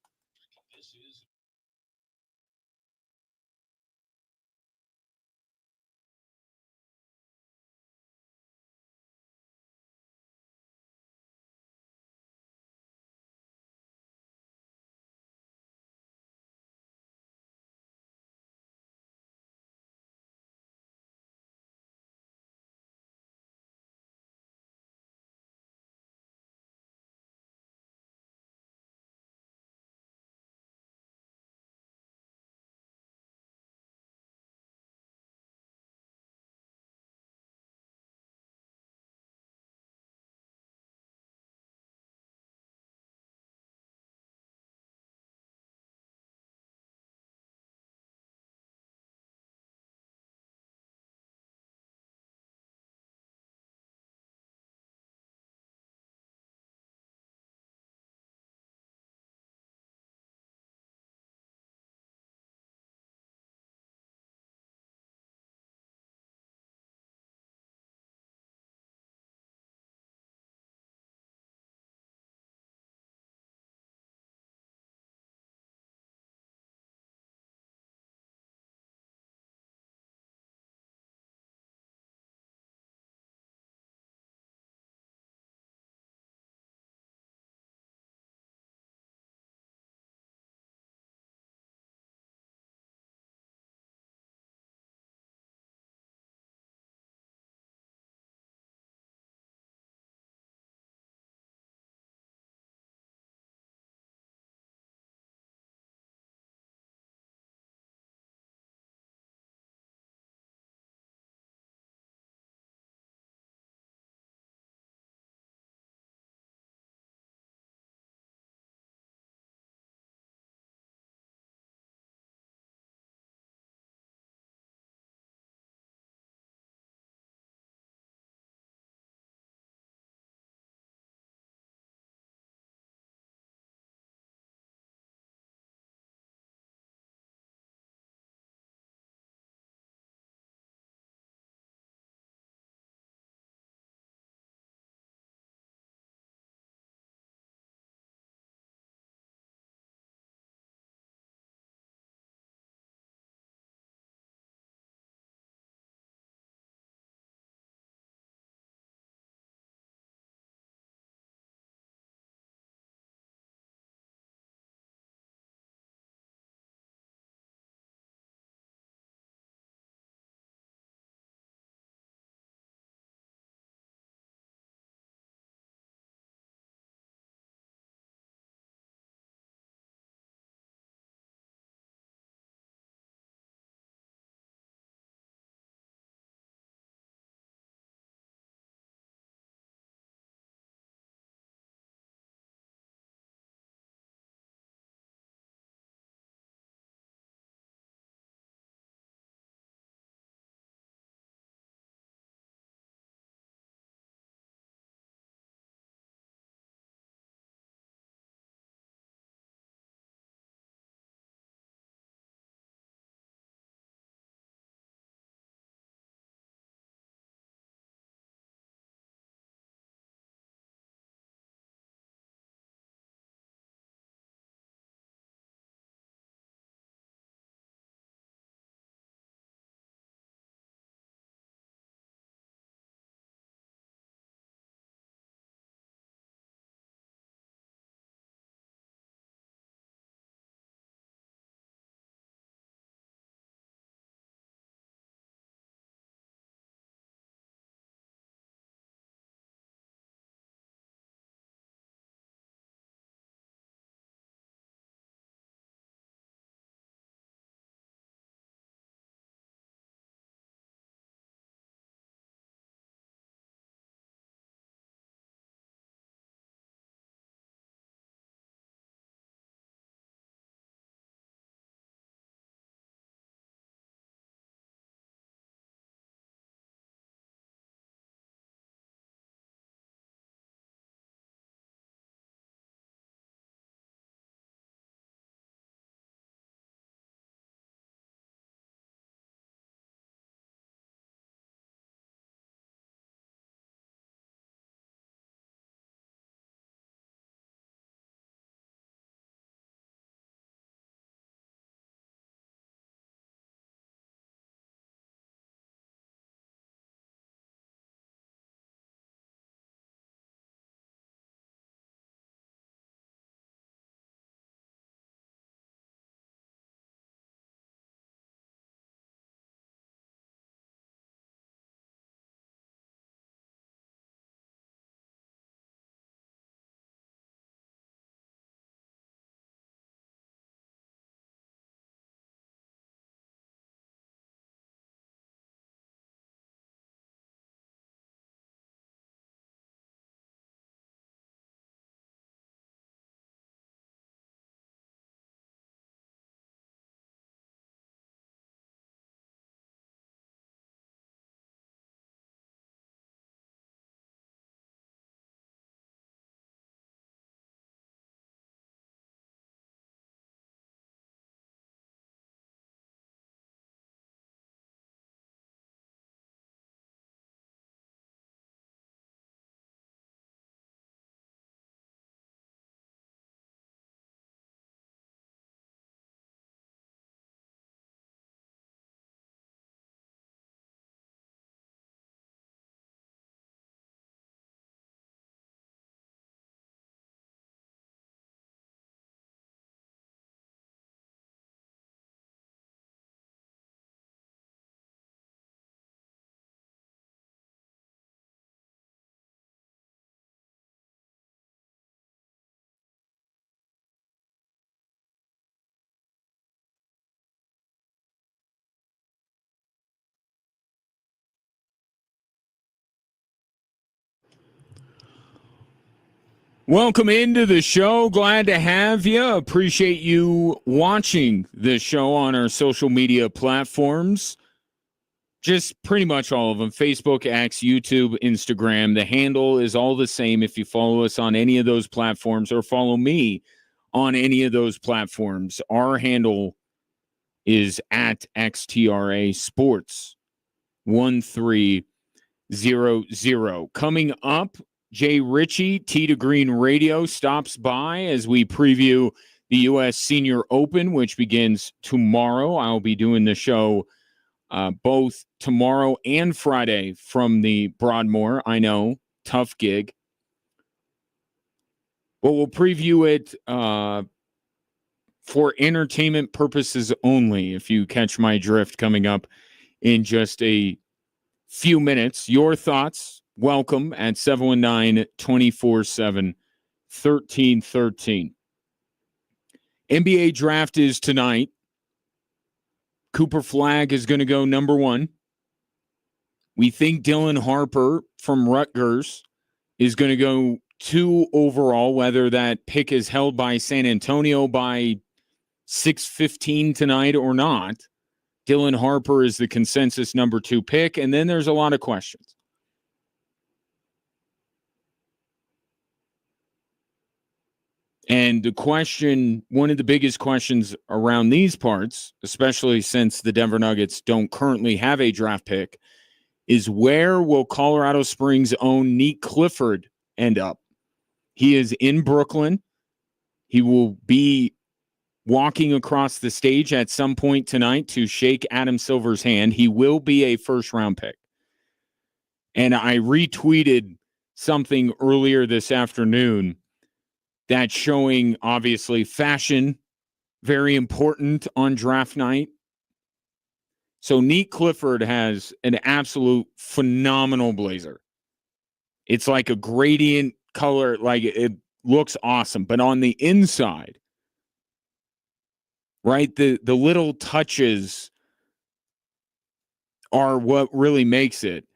Welcome into the show. Glad to have you. Appreciate you watching the show on our social media platforms. Just pretty much all of them. Facebook, X, YouTube, Instagram. The handle is all the same if you follow us on any of those platforms or follow me on any of those platforms. Our handle is at XTRA Sports 1300. Coming up, Jay Ritchie, Tee to Green Radio, stops by as we preview the U.S. Senior Open, which begins tomorrow. I'll be doing the show both tomorrow and Friday from the Broadmoor. I know, tough gig. But we'll preview it for entertainment purposes only, if you catch my drift, coming up in just a few minutes. Your thoughts, welcome at 719-247-1313. NBA draft is tonight. Cooper Flagg is going to go number 1. We think Dylan Harper from Rutgers is going to go 2 overall, whether that pick is held by San Antonio by 6:15 tonight or not. Dylan Harper is the consensus number 2 pick, and then there's a lot of questions. And the question, one of the biggest questions around these parts, especially since the Denver Nuggets don't currently have a draft pick, is where will Colorado Springs' own Nique Clifford end up? He is in Brooklyn. He will be walking across the stage at some point tonight to shake Adam Silver's hand. He will be a first-round pick. And I retweeted something earlier this afternoon that's showing, obviously, fashion, very important on draft night. So Nique Clifford has an absolute phenomenal blazer. It's like a gradient color, like it looks awesome. But on the inside, right, the little touches are what really makes it.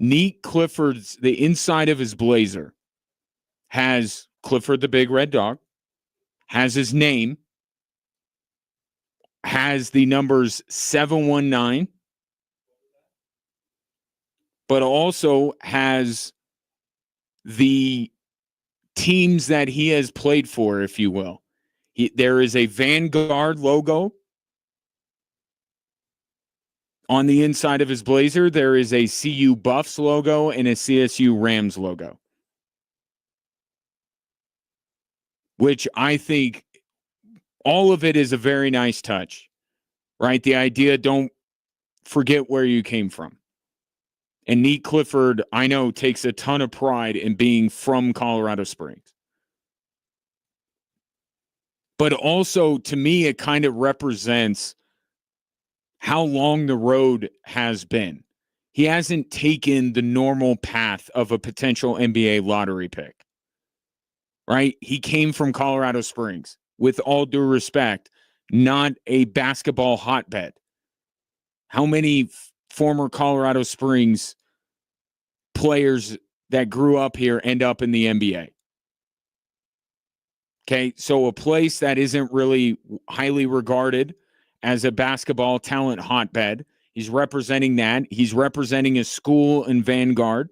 Nique Clifford's, the inside of his blazer has Clifford the Big Red Dog, has his name, has the numbers 719, but also has the teams that he has played for, if you will. There is a Vanguard logo on the inside of his blazer. There is a CU Buffs logo and a CSU Rams logo, which I think all of it is a very nice touch, right? The idea, don't forget where you came from. And Nique Clifford, I know, takes a ton of pride in being from Colorado Springs. But also, to me, it kind of represents how long the road has been. He hasn't taken the normal path of a potential NBA lottery pick, right? He came from Colorado Springs, with all due respect, not a basketball hotbed. How many former Colorado Springs players that grew up here end up in the NBA? Okay, so a place that isn't really highly regarded as a basketball talent hotbed. He's representing that. He's representing a school in Vanguard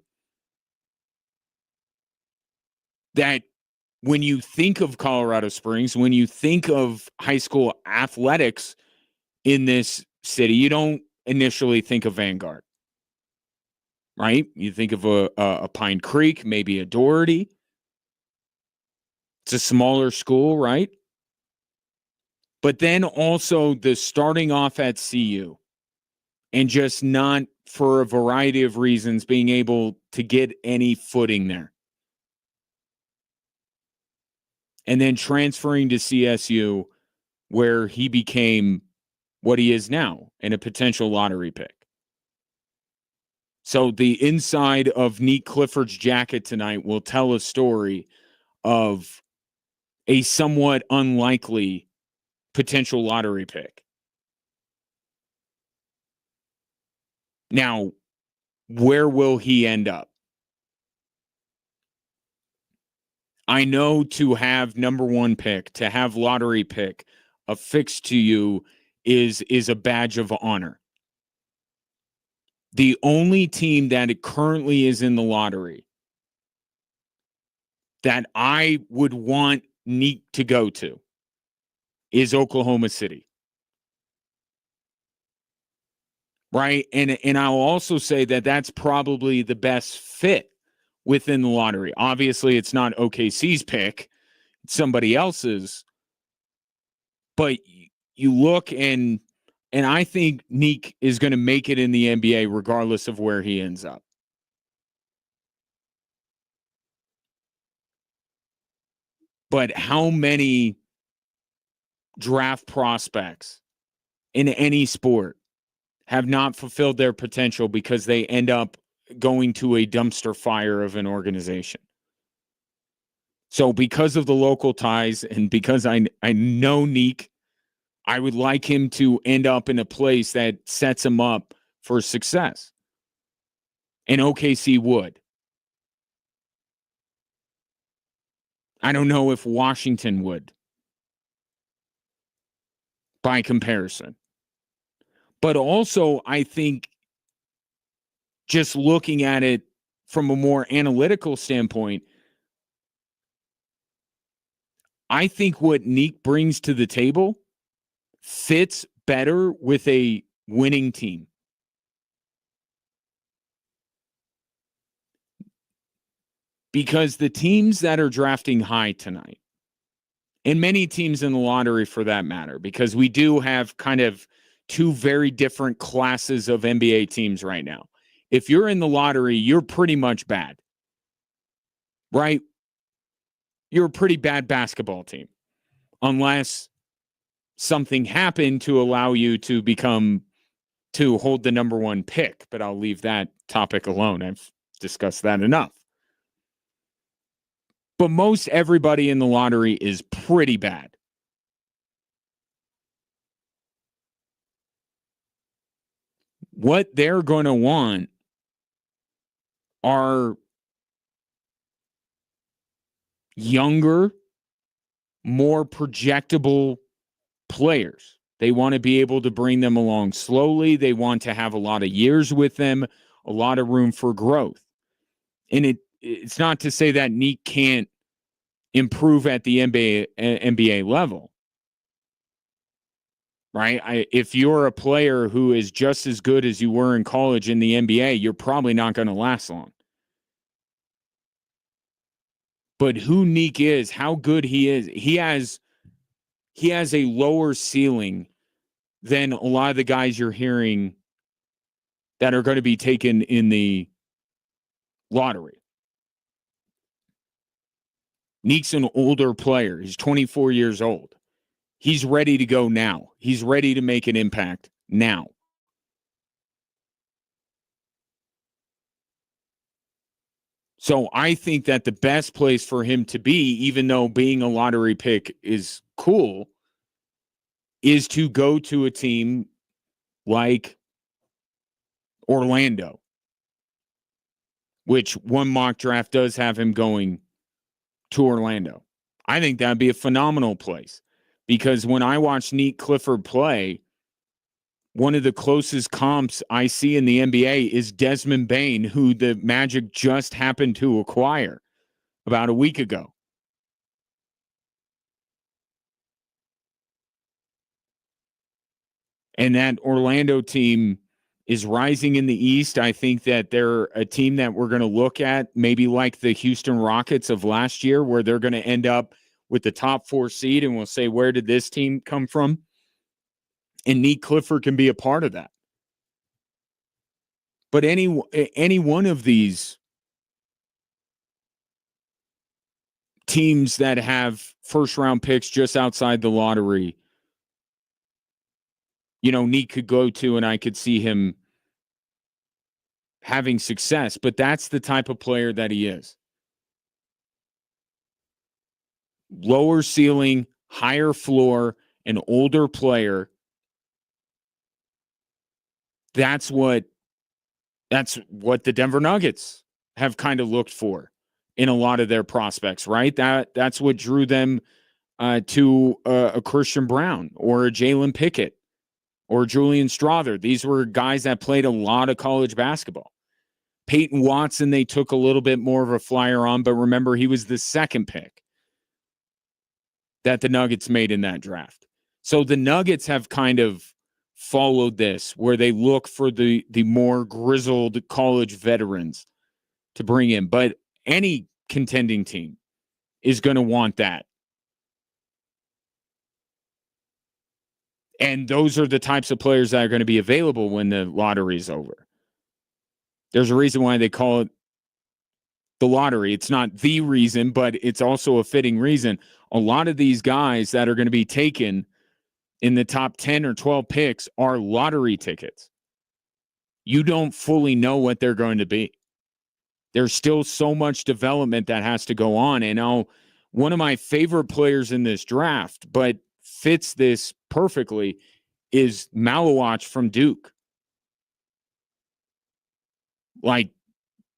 that, when you think of Colorado Springs, when you think of high school athletics in this city, you don't initially think of Vanguard, right? You think of a Pine Creek, maybe a Doherty. It's a smaller school, right? But then also the starting off at CU and just not, for a variety of reasons, being able to get any footing there. And then transferring to CSU, where he became what he is now, and a potential lottery pick. So the inside of Nique Clifford's jacket tonight will tell a story of a somewhat unlikely potential lottery pick. Now, where will he end up? I know to have number one pick, to have lottery pick affixed to you is a badge of honor. The only team that it currently is in the lottery that I would want Nique to go to is Oklahoma City. Right? And I'll also say that that's probably the best fit within the lottery. Obviously, it's not OKC's pick, it's somebody else's. But you look and I think Nique is going to make it in the NBA regardless of where he ends up. But how many draft prospects in any sport have not fulfilled their potential because they end up going to a dumpster fire of an organization? So because of the local ties and because I know Nique, I would like him to end up in a place that sets him up for success. And OKC would. I don't know if Washington would, by comparison. But also, I think just looking at it from a more analytical standpoint, I think what Nique brings to the table fits better with a winning team. Because the teams that are drafting high tonight, and many teams in the lottery for that matter, because we do have kind of two very different classes of NBA teams right now. If you're in the lottery, you're pretty much bad, right? You're a pretty bad basketball team, unless something happened to allow you to hold the number one pick. But I'll leave that topic alone. I've discussed that enough. But most everybody in the lottery is pretty bad. What they're going to want are younger, more projectable players. They want to be able to bring them along slowly. They want to have a lot of years with them, a lot of room for growth. And it's not to say that Nique can't improve at the NBA level, right? If you're a player who is just as good as you were in college in the NBA, you're probably not going to last long. But who Nique is, how good he is, he has a lower ceiling than a lot of the guys you're hearing that are going to be taken in the lottery. Nique's an older player. He's 24 years old. He's ready to go now. He's ready to make an impact now. So I think that the best place for him to be, even though being a lottery pick is cool, is to go to a team like Orlando, which one mock draft does have him going to Orlando. I think that'd be a phenomenal place because when I watch Nique Clifford play, one of the closest comps I see in the NBA is Desmond Bane, who the Magic just happened to acquire about a week ago. And that Orlando team is rising in the East. I think that they're a team that we're going to look at, maybe like the Houston Rockets of last year, where they're going to end up with the top 4 seed, and we'll say, where did this team come from? And Nique Clifford can be a part of that. But any one of these teams that have first-round picks just outside the lottery, Nique could go to, and I could see him having success. But that's the type of player that he is. Lower ceiling, higher floor, an older player. That's what the Denver Nuggets have kind of looked for in a lot of their prospects, right? That's what drew them to a Christian Brown or a Jalen Pickett or Julian Strother. These were guys that played a lot of college basketball. Peyton Watson, they took a little bit more of a flyer on, but remember, he was the second pick that the Nuggets made in that draft. So the Nuggets have kind of followed this, where they look for the more grizzled college veterans to bring in. But any contending team is going to want that. And those are the types of players that are going to be available when the lottery is over. There's a reason why they call it the lottery. It's not the reason, but it's also a fitting reason. A lot of these guys that are going to be taken in the top 10 or 12 picks are lottery tickets. You don't fully know what they're going to be. There's still so much development that has to go on. And now, one of my favorite players in this draft, but fits this perfectly, is Malawach from Duke. Like,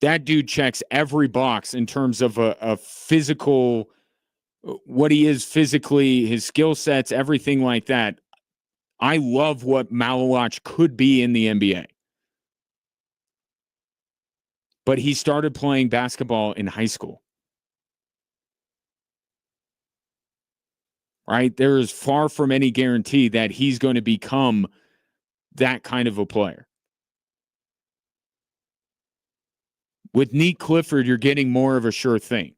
that dude checks every box in terms of a physical, what he is physically, his skill sets, everything like that. I love what Malawach could be in the NBA. But he started playing basketball in high school. Right? There is far from any guarantee that he's going to become that kind of a player. With Nique Clifford, you're getting more of a sure thing.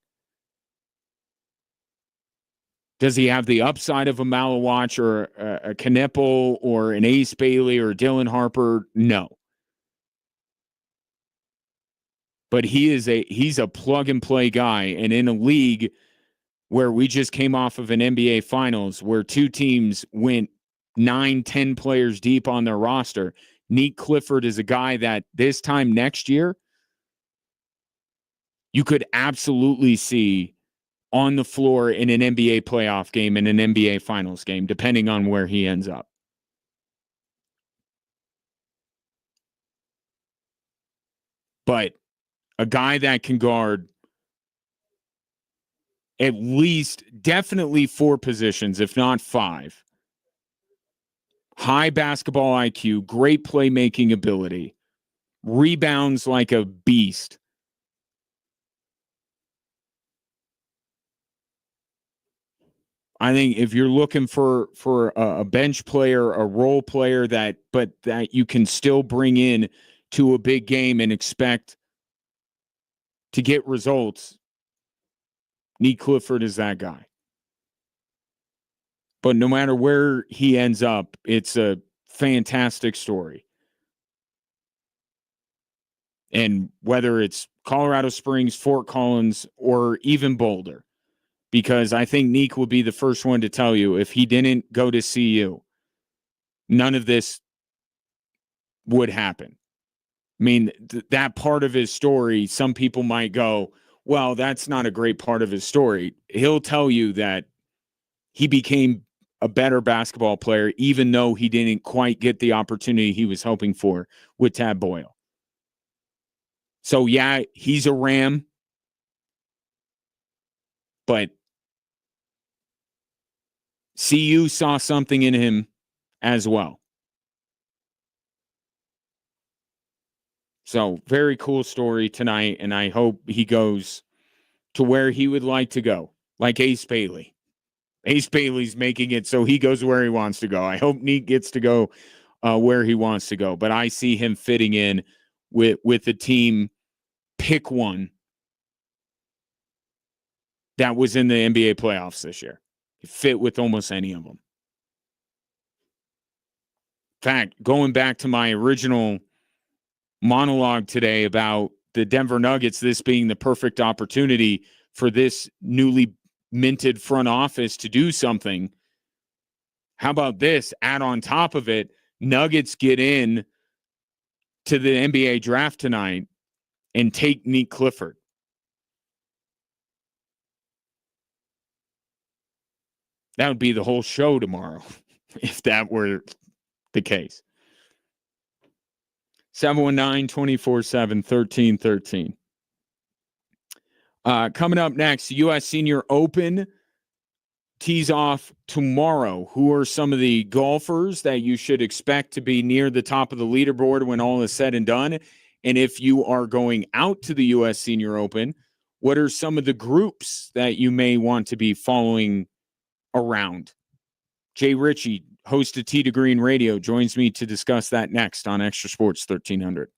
Does he have the upside of a Malawach or a Knepel or an Ace Bailey or Dylan Harper? No. But he's a plug and play guy, and in a league where we just came off of an NBA Finals where two teams went 9-10 players deep on their roster, Nique Clifford is a guy that this time next year you could absolutely see on the floor in an NBA playoff game and an NBA Finals game, depending on where he ends up. But a guy that can guard at least, definitely 4 positions, if not 5. High basketball IQ, great playmaking ability, rebounds like a beast. I think if you're looking for a bench player, a role player that you can still bring in to a big game and expect to get results, Nique Clifford is that guy. But no matter where he ends up, it's a fantastic story. And whether it's Colorado Springs, Fort Collins, or even Boulder, because I think Nique will be the first one to tell you if he didn't go to CU, none of this would happen. I mean, that part of his story, some people might go, well, that's not a great part of his story. He'll tell you that he became a better basketball player, even though he didn't quite get the opportunity he was hoping for with Tad Boyle. So, yeah, he's a Ram, but CU saw something in him as well. So, very cool story tonight, and I hope he goes to where he would like to go, like Ace Bailey. Ace Bailey's making it so he goes where he wants to go. I hope Nique gets to go where he wants to go, but I see him fitting in with the team. Pick one that was in the NBA playoffs this year. He fit with almost any of them. In fact, going back to my original monologue today about the Denver Nuggets, this being the perfect opportunity for this newly minted front office to do something. How about this? Add on top of it, Nuggets get in to the NBA draft tonight and take Nique Clifford. That would be the whole show tomorrow if that were the case. 719-247-1313. Coming up next, U.S. Senior Open tees off tomorrow. Who are some of the golfers that you should expect to be near the top of the leaderboard when all is said and done? And if you are going out to the U.S. Senior Open, what are some of the groups that you may want to be following around? Jay Ritchie, host of Tee to Green Radio, joins me to discuss that next on Extra Sports 1300.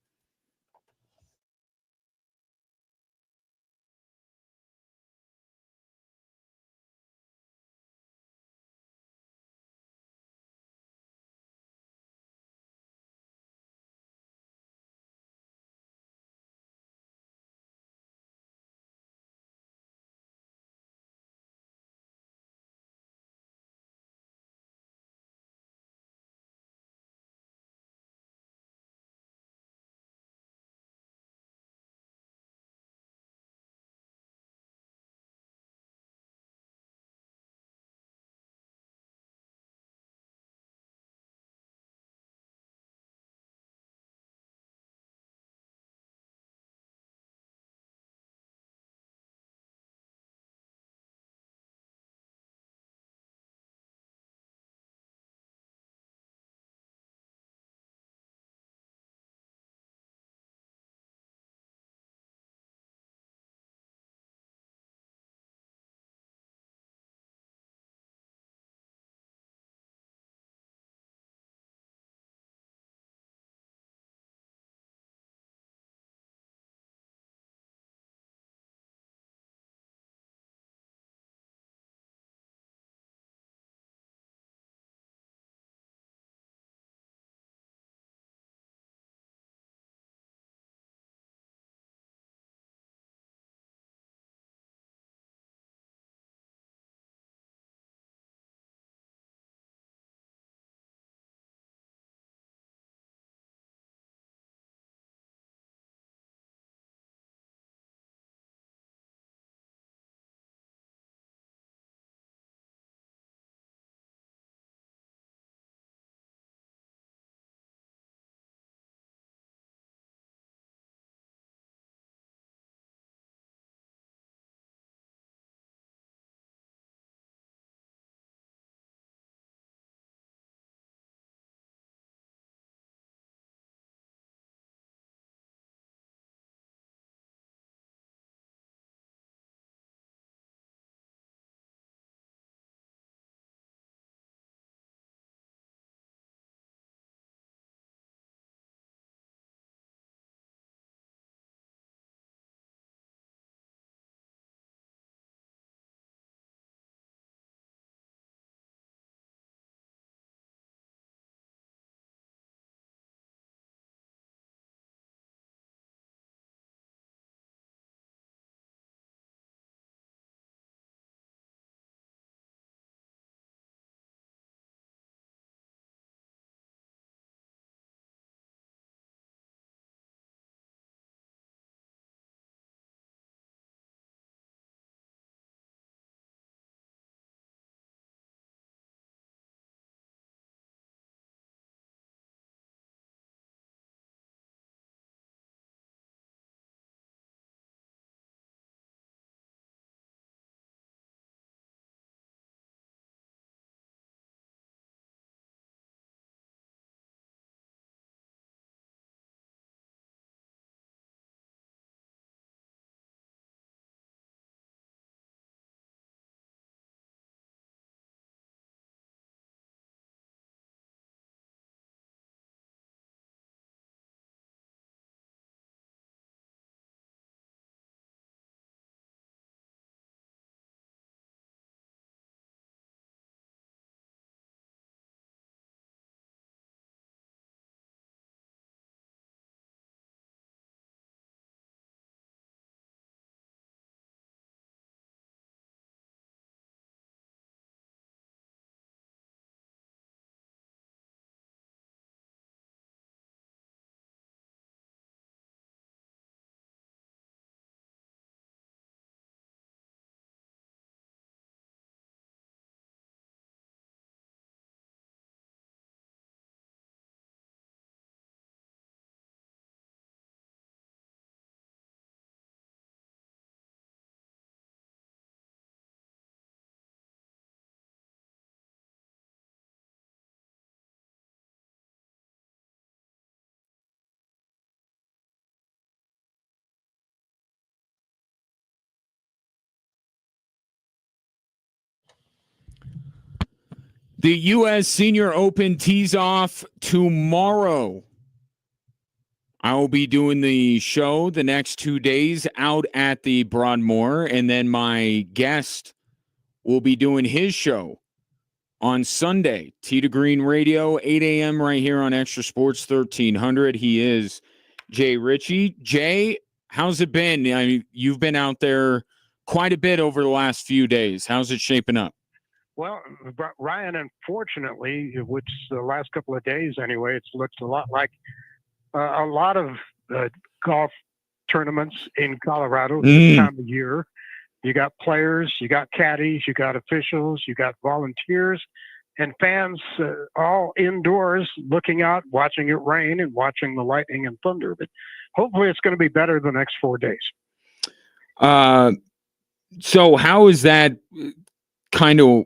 The U.S. Senior Open tees off tomorrow. I will be doing the show the next 2 days out at the Broadmoor, and then my guest will be doing his show on Sunday. Tee to Green Radio, 8 a.m. right here on Extra Sports 1300. He is Jay Ritchie. Jay, how's it been? I mean, you've been out there quite a bit over the last few days. How's it shaping up? Well, Ryan, unfortunately, which the last couple of days anyway, it's looked a lot like a lot of golf tournaments in Colorado this time of year. You got players, you got caddies, you got officials, you got volunteers, and fans all indoors looking out, watching it rain and watching the lightning and thunder. But hopefully it's going to be better the next 4 days. So how is that kind of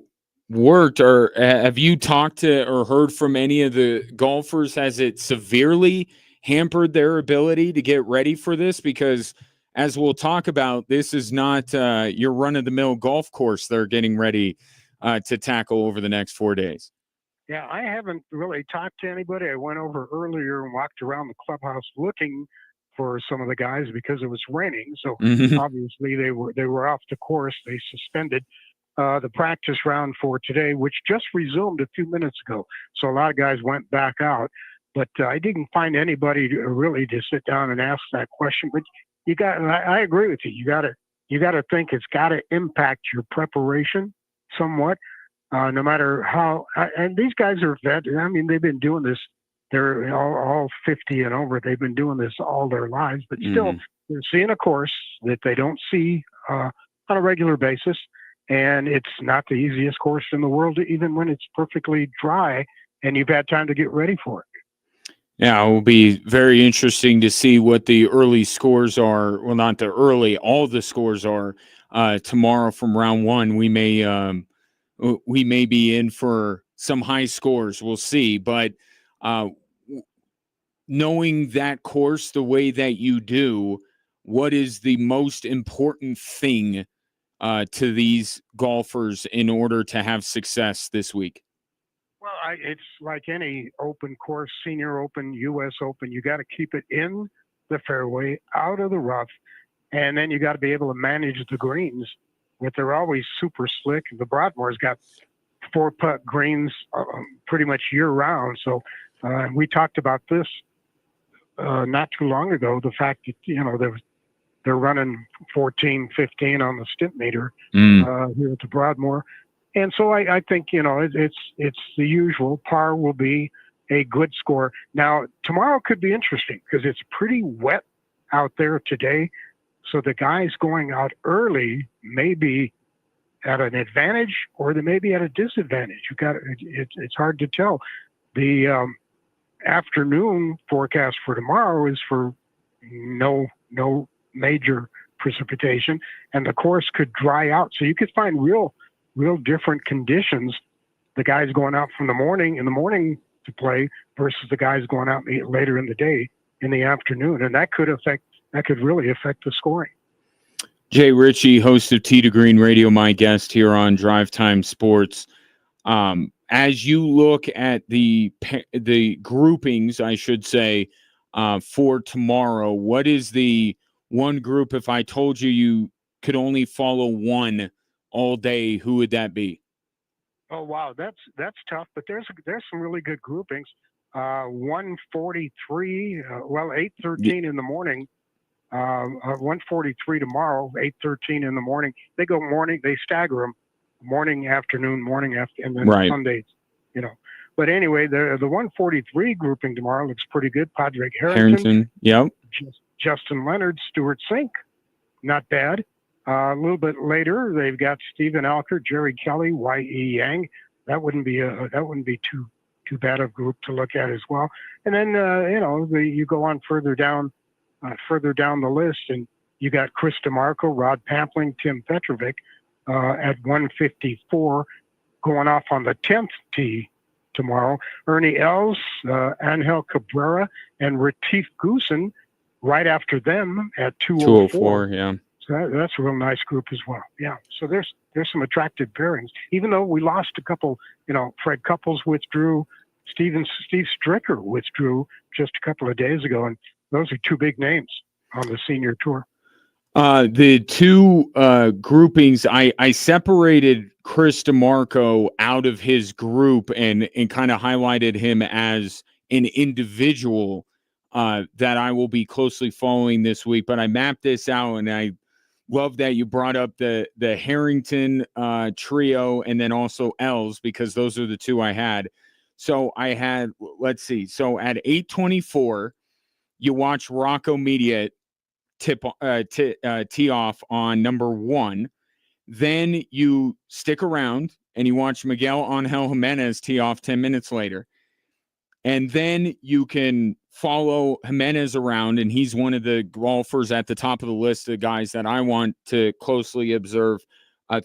worked, or have you talked to or heard from any of the golfers? Has it severely hampered their ability to get ready for this? Because as we'll talk about, this is not your run-of-the-mill golf course they're getting ready to tackle over the next 4 days. Yeah, I haven't really talked to anybody. I went over earlier and walked around the clubhouse looking for some of the guys because it was raining. So obviously they were off the course. They suspended the practice round for today, which just resumed a few minutes ago. So a lot of guys went back out, but I didn't find anybody really to sit down and ask that question. But I agree with you. You got to think it's got to impact your preparation somewhat, no matter how. And these guys are veterans. I mean, they've been doing this. They're all 50 and over. They've been doing this all their lives, but still they're seeing a course that they don't see on a regular basis. And it's not the easiest course in the world, even when it's perfectly dry and you've had time to get ready for it. Yeah, it will be very interesting to see what the early scores are. Well, not the early, all the scores are tomorrow from round one. We may be in for some high scores. We'll see. But knowing that course the way that you do, what is the most important thing to these golfers in order to have success this week? Well, it's like any open course, Senior Open, U.S. Open. You got to keep it in the fairway, out of the rough, and then you got to be able to manage the greens. But they're always super slick. The Broadmoor's got 4-putt greens pretty much year round. So we talked about this not too long ago. The fact that they're running 14, 15 on the stimp meter here at the Broadmoor. And so I think, it's the usual. Par will be a good score. Now, tomorrow could be interesting because it's pretty wet out there today. So the guys going out early may be at an advantage or they may be at a disadvantage. It's hard to tell. The afternoon forecast for tomorrow is for no major precipitation, and the course could dry out. So you could find real different conditions. The guys going out in the morning to play versus the guys going out later in the day in the afternoon. And that could really affect the scoring. Jay Ritchie, host of Tee to Green Radio, my guest here on Drive Time Sports. As you look at the groupings, I should say, for tomorrow, what is the one group, if I told you could only follow one all day, who would that be? Oh, wow. That's tough, but there's some really good groupings. 143, 8:13 in the morning, 143 tomorrow, 8:13 in the morning. They go morning, they stagger them morning, afternoon, and then Sundays, But anyway, the 143 grouping tomorrow looks pretty good. Padraig Harrington. Yep. Justin Leonard, Stuart Sink, not bad. A little bit later, they've got Stephen Alker, Jerry Kelly, Y.E. Yang. That wouldn't be too bad a group to look at as well. And then you go on further down the list, and you got Chris DeMarco, Rod Pampling, Tim Petrovic at 154, going off on the 10th tee tomorrow. Ernie Els, Angel Cabrera, and Retief Goosen right after them at 204. Yeah. So that's a real nice group as well. Yeah. So there's some attractive pairings. Even though we lost a couple, Fred Couples withdrew, Steve Stricker withdrew just a couple of days ago, and those are two big names on the senior tour. The two groupings, I separated Chris DeMarco out of his group and kind of highlighted him as an individual that I will be closely following this week. But I mapped this out, and I love that you brought up the Harrington trio and then also Els, because those are the two I had. So I had, let's see. So at 8:24, you watch Rocco Media tee off on number 1. Then you stick around and you watch Miguel Angel Jimenez tee off 10 minutes later. And then you can follow Jimenez around, and he's one of the golfers at the top of the list of guys that I want to closely observe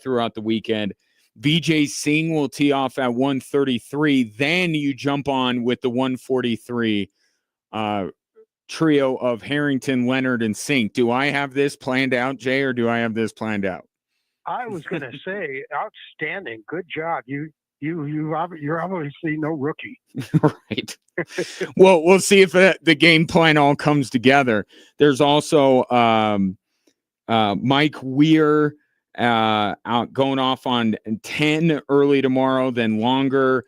throughout the weekend. Vijay Singh will tee off at 1:33. Then you jump on with the 1:43 trio of Harrington, Leonard, and Sink. Do I have this planned out, Jay, or do I have this planned out? I was going to say, outstanding. Good job. You're obviously no rookie. Right. Well, we'll see if the game plan all comes together. There's also Mike Weir out going off on 10 early tomorrow, then longer.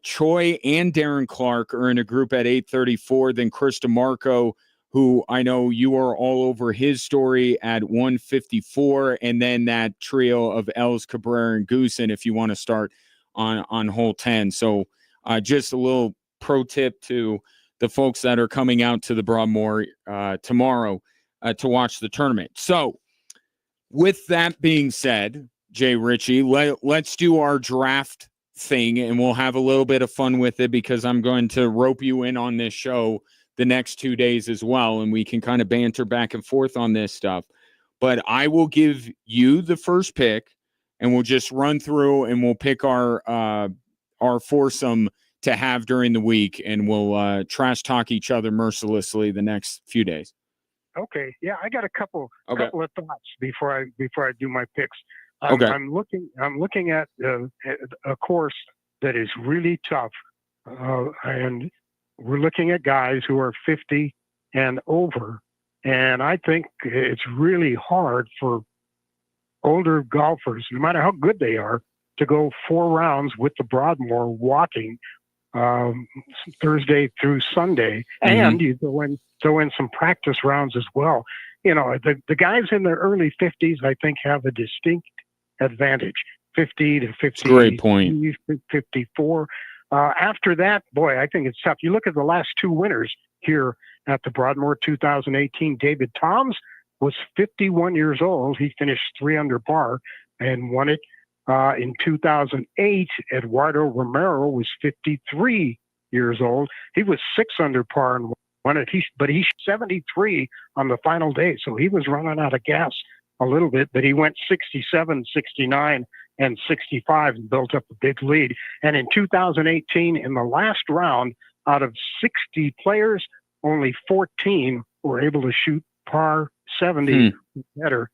Troy and Darren Clark are in a group at 8:34. Then Chris DeMarco, who I know you are all over his story, at 1:54, and then that trio of Els, Cabrera, and Goosen if you want to start on hole 10. So just a little pro tip to the folks that are coming out to the Broadmoor tomorrow to watch the tournament. So with that being said, Jay Ritchie, let's do our draft thing, and we'll have a little bit of fun with it, because I'm going to rope you in on this show the next 2 days as well, and we can kind of banter back and forth on this stuff. But I will give you the first pick, and we'll just run through and we'll pick our foursome to have during the week, and we'll trash talk each other mercilessly the next few days. Okay. Yeah, I got a couple of thoughts before I do my picks. Okay. I'm looking at a course that is really tough, and we're looking at guys who are 50 and over, and I think it's really hard for older golfers, no matter how good they are, to go 4 rounds with the Broadmoor walking Thursday through Sunday, and you throw in some practice rounds as well. The guys in their early 50s, I think, have a distinct advantage. 50 to 50, great point. 54. After that, boy, I think it's tough. You look at the last 2 winners here at the Broadmoor 2018. David Toms was 51 years old. He finished 3 under par and won it. In 2008, Eduardo Romero was 53 years old. He was 6 under par and won it. But he's 73 on the final day, so he was running out of gas a little bit, but he went 67, 69, and 65 and built up a big lead. And in 2018, in the last round, out of 60 players, only 14 were able to shoot par 70 better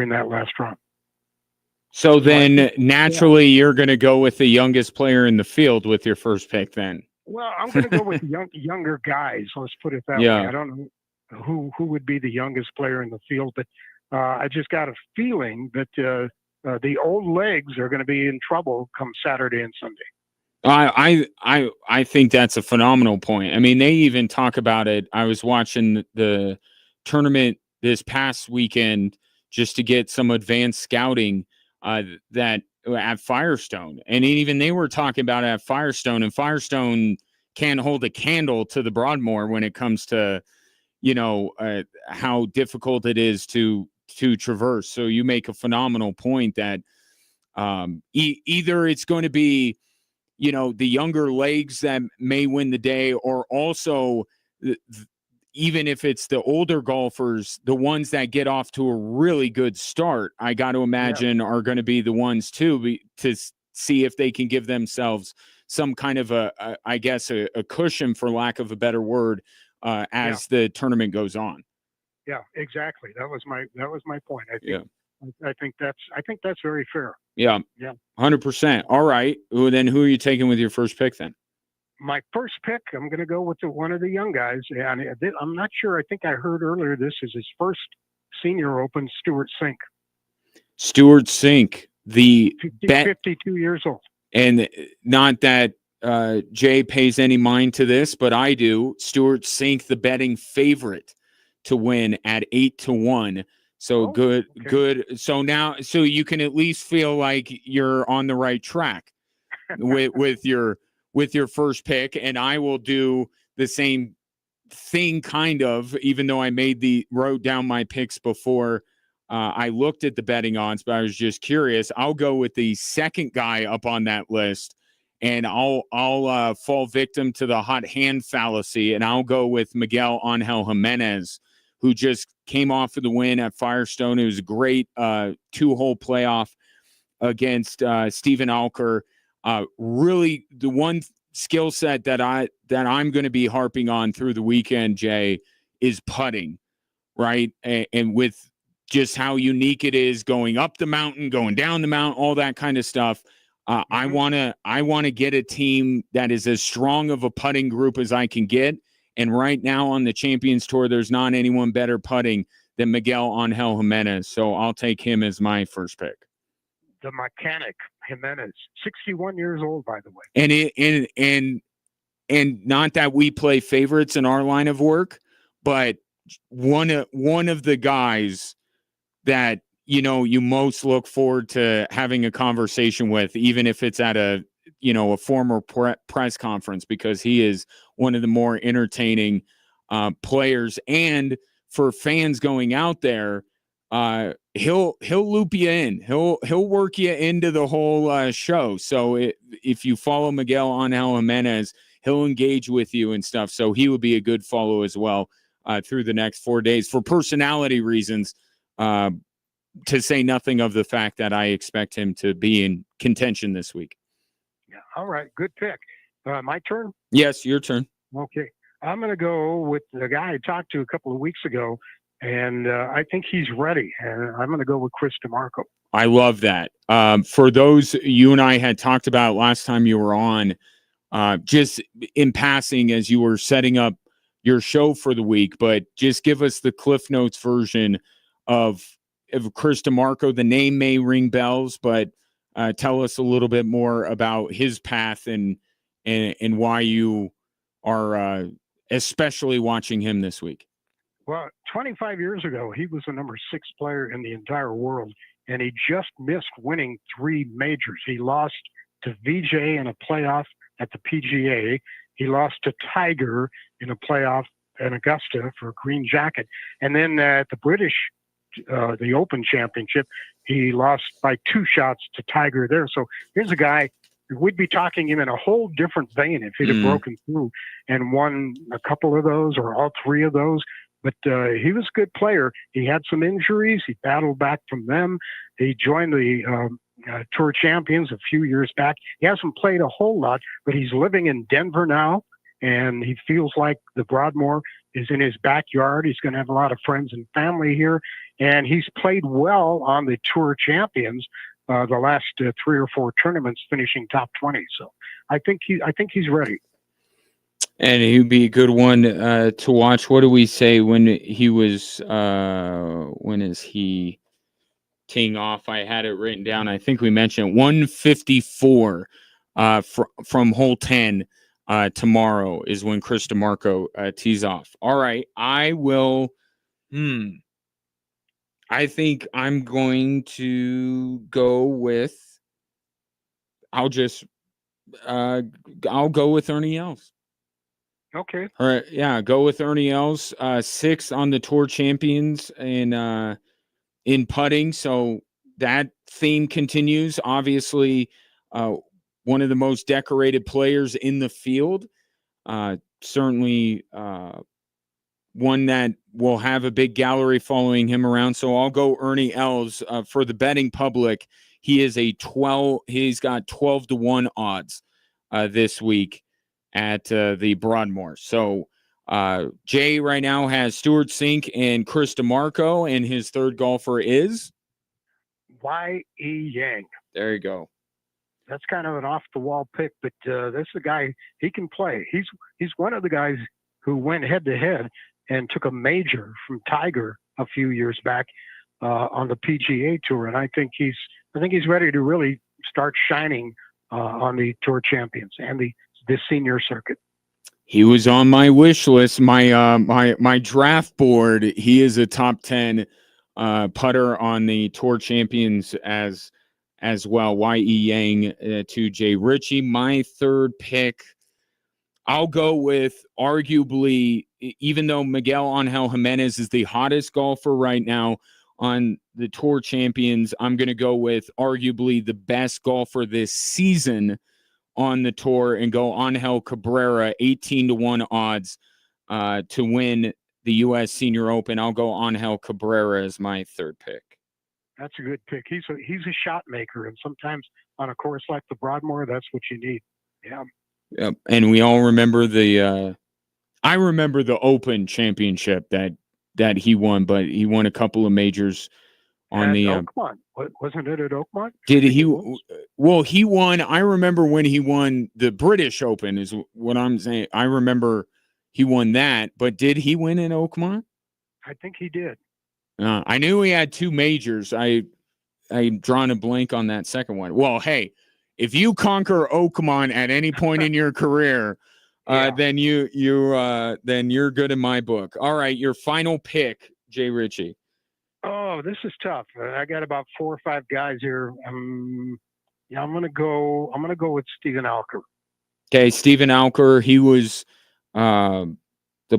in that last round. So then naturally you're going to go with the youngest player in the field with your first pick then. Well, I'm going to go with younger guys. Let's put it that way. I don't know who would be the youngest player in the field, but I just got a feeling that the old legs are going to be in trouble come Saturday and Sunday. I think that's a phenomenal point. I mean, they even talk about it. I was watching the tournament this past weekend just to get some advanced scouting that at Firestone, and even they were talking about it at Firestone, and Firestone can't hold a candle to the Broadmoor when it comes to how difficult it is to traverse. So you make a phenomenal point that either it's going to be the younger legs that may win the day, or also even if it's the older golfers, the ones that get off to a really good start, I got to imagine are going to be the ones too, to see if they can give themselves some kind of a cushion, for lack of a better word, as the tournament goes on. Yeah, exactly. That was my point. Yeah. I think that's very fair. Yeah. Yeah. 100%. All right. Well, then who are you taking with your first pick then? My first pick, I'm going to go with one of the young guys, and I'm not sure. I think I heard earlier this is his first Senior Open, Stuart Sink. Stuart Sink, the 52 years old. And not that Jay pays any mind to this, but I do. Stuart Sink, the betting favorite to win at 8-1. So good. So so you can at least feel like you're on the right track with your first pick, and I will do the same thing, kind of, even though I wrote down my picks before I looked at the betting odds, but I was just curious. I'll go with the second guy up on that list, and I'll fall victim to the hot hand fallacy, and I'll go with Miguel Angel Jimenez, who just came off of the win at Firestone. It was a great 2-hole playoff against Stephen Alker. Really, the one skill set that I'm going to be harping on through the weekend, Jay, is putting, right? And with just how unique it is, going up the mountain, going down the mountain, all that kind of stuff. I want to get a team that is as strong of a putting group as I can get. And right now on the Champions Tour, there's not anyone better putting than Miguel Angel Jimenez. So I'll take him as my first pick. The mechanic Jimenez, 61 years old, by the way. And not that we play favorites in our line of work, but one of the guys that you most look forward to having a conversation with, even if it's at a former press conference, because he is one of the more entertaining players. And for fans going out there, he'll loop you in. He'll work you into the whole show. So if you follow Miguel Angel Jimenez, he'll engage with you and stuff. So he would be a good follow as well through the next 4 days for personality reasons. To say nothing of the fact that I expect him to be in contention this week. Yeah. All right. Good pick. My turn? Yes, your turn. Okay. I'm going to go with the guy I talked to a couple of weeks ago, and I think he's ready. And I'm going to go with Chris DeMarco. I love that. For those you and I had talked about last time you were on, just in passing as you were setting up your show for the week, but just give us the Cliff Notes version of Chris DeMarco. The name may ring bells, but tell us a little bit more about his path and why you are especially watching him this week. Well, 25 years ago, he was the number 6 player in the entire world, and he just missed winning 3 majors. He lost to VJ in a playoff at the PGA. He lost to Tiger in a playoff in Augusta for a green jacket. And then at the British the Open Championship, he lost by 2 shots to Tiger there. So here's a guy, we'd be talking him in a whole different vein if he'd have broken through and won a couple of those or all 3 of those. But he was a good player. He had some injuries. He battled back from them. He joined the Tour Champions a few years back. He hasn't played a whole lot, but he's living in Denver now, and he feels like the Broadmoor is in his backyard. He's going to have a lot of friends and family here, and he's played well on the Tour Champions the last 3 or 4 tournaments, finishing top 20. So I think he's ready. And he'd be a good one to watch. What do we say when he was? When is he teeing off? I had it written down. I think we mentioned 154 from hole 10 tomorrow is when Chris DeMarco tees off. All right, I will. I think I'm going to go with. I'll go with Ernie Els. Okay. All right, yeah, go with Ernie Els, 6th on the Tour Champions in putting. So that theme continues. Obviously, one of the most decorated players in the field. Certainly one that will have a big gallery following him around. So I'll go Ernie Els. For the betting public, he's got 12-1 odds this week at the Broadmoor. So Jay right now has Stuart Sink and Chris DeMarco, and his third golfer is Y.E. Yang. there you go. That's kind of an off-the-wall pick, but this is a guy, he can play. He's one of the guys who went head-to-head and took a major from Tiger a few years back on the PGA Tour, and I think he's ready to really start shining on the Tour Champions and the senior circuit. He was on my wish list, my draft board. He is a top 10 putter on the Tour Champions as well. Y.E. Yang to Jay Ritchie. My third pick, I'll go with arguably, even though Miguel Angel Jimenez is the hottest golfer right now on the Tour Champions, I'm going to go with arguably the best golfer this season on the tour and go Angel Cabrera, 18-1 odds to win the U.S. Senior Open. I'll go Angel Cabrera as my third pick. That's a good pick. He's a shot maker, and sometimes on a course like the Broadmoor, that's what you need. Yeah. Yep. And we all remember I remember the Open Championship that he won, but he won a couple of majors on the Oakmont. Wasn't it at Oakmont? Did he? Well, he won. I remember when he won the British Open is what I'm saying. I remember he won that, but did he win in Oakmont? I think he did. I knew he had two majors. I'm drawing a blank on that second one. Well, hey, if you conquer Oakmont at any point in your career, then you're good in my book. All right, your final pick, Jay Ritchie. Oh, this is tough. I got about 4 or 5 guys here. Yeah, I'm gonna go with Stephen Alker. Okay, Stephen Alker. He was the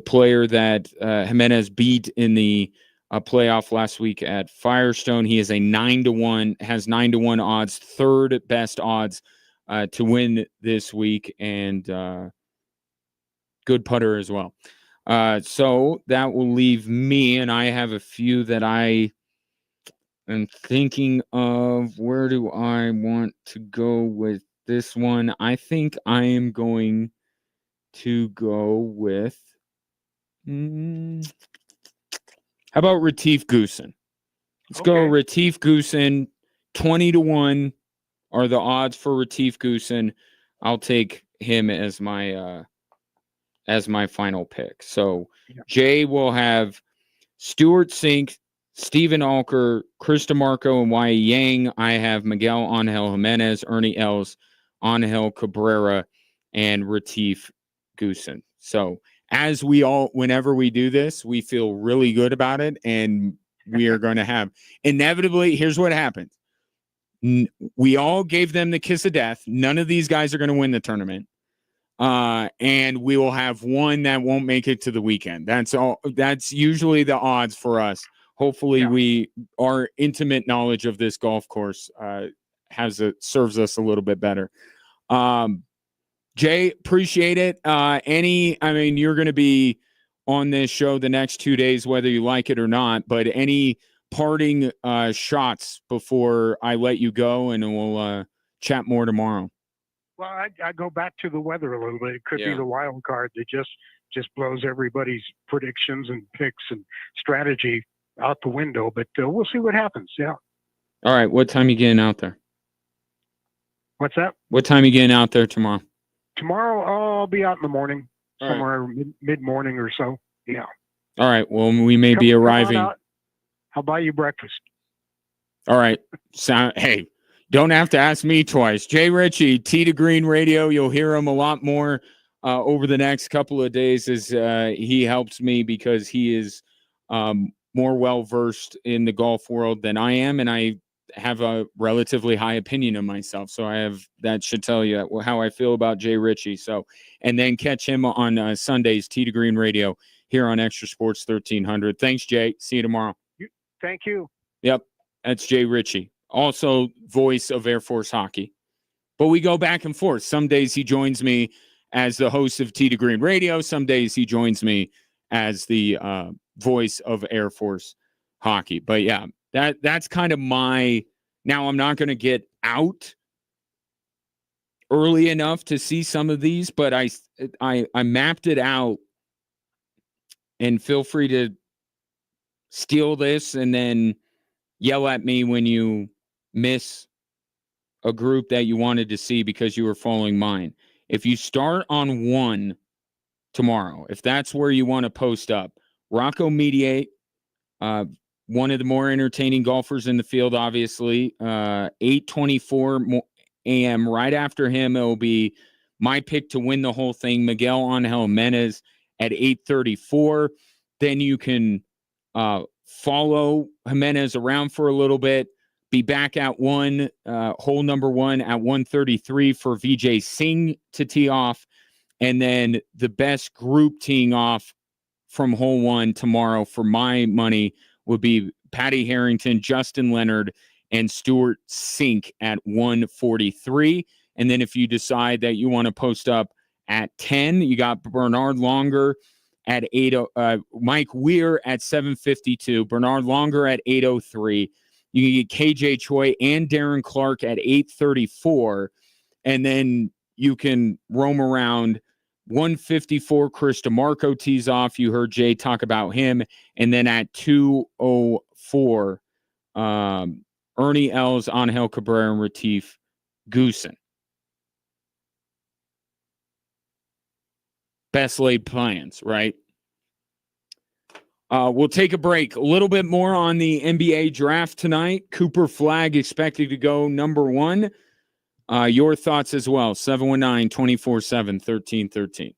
player that Jimenez beat in the playoff last week at Firestone. He is a 9-1 odds, third best odds to win this week, and good putter as well. So that will leave me, and I have a few that I am thinking of. Where do I want to go with this one? I think I am going to go with how about Retief Goosen? Let's go Retief Goosen. 20-1 are the odds for Retief Goosen. I'll take him as my final pick. So Jay will have Stuart Sink, Stephen Alker, Chris DeMarco, and Y.E. Yang. I have Miguel Angel Jimenez, Ernie Els, Angel Cabrera, and Retief Goosen. So as whenever we do this, we feel really good about it, and we are going to have inevitably. Here's what happens: we all gave them the kiss of death. None of these guys are going to win the tournament, and we will have one that won't make it to the weekend. That's all. That's usually the odds for us. Hopefully, our intimate knowledge of this golf course serves us a little bit better. Jay, appreciate it. You're going to be on this show the next 2 days, whether you like it or not, but any parting shots before I let you go, and we'll chat more tomorrow. Well, I go back to the weather a little bit. It could be the wild card that just blows everybody's predictions and picks and strategy out the window, but we'll see what happens. Yeah. All right. What time are you getting out there? What's that? What time are you getting out there tomorrow? Tomorrow, I'll be out in the morning, somewhere mid-morning or so. Yeah. All right. Well, we may be arriving. I'll buy you breakfast. All right. Hey, don't have to ask me twice. Jay Ritchie, Tee to Green Radio. You'll hear him a lot more over the next couple of days as he helps me, because he is more well-versed in the golf world than I am, and I have a relatively high opinion of myself. So that should tell you how I feel about Jay Ritchie. So, and then catch him on Sundays, Tee to Green Radio here on Extra Sports 1300. Thanks, Jay. See you tomorrow. Thank you. Yep. That's Jay Ritchie, also voice of Air Force Hockey. But we go back and forth. Some days he joins me as the host of Tee to Green Radio. Some days he joins me as the voice of Air Force Hockey. But yeah, that's kind of now I'm not going to get out early enough to see some of these, but I mapped it out and feel free to steal this and then yell at me when you miss a group that you wanted to see because you were following mine. If you start on 1 tomorrow, if that's where you want to post up, Rocco Mediate, one of the more entertaining golfers in the field, obviously, 8:24 a.m. Right after him, it will be my pick to win the whole thing, Miguel Angel Jimenez at 8:34. Then you can follow Jimenez around for a little bit, be back at hole number 1 at 1:33 for Vijay Singh to tee off, and then the best group teeing off from hole 1 tomorrow for my money would be Patty Harrington, Justin Leonard, and Stuart Sink at 1:43. And then if you decide that you want to post up at 10, you got Bernard Longer at 8, Mike Weir at 7:52, Bernard Longer at 8:03. You can get KJ Choi and Darren Clark at 8:34, and then you can roam around. 1:54, Chris DeMarco tees off. You heard Jay talk about him. And then at 2:04, Ernie Els, Angel Cabrera, and Retief Goosen. Best laid plans, right? We'll take a break. A little bit more on the NBA draft tonight. Cooper Flagg expected to go number 1. Your thoughts as well. 719-247-1313.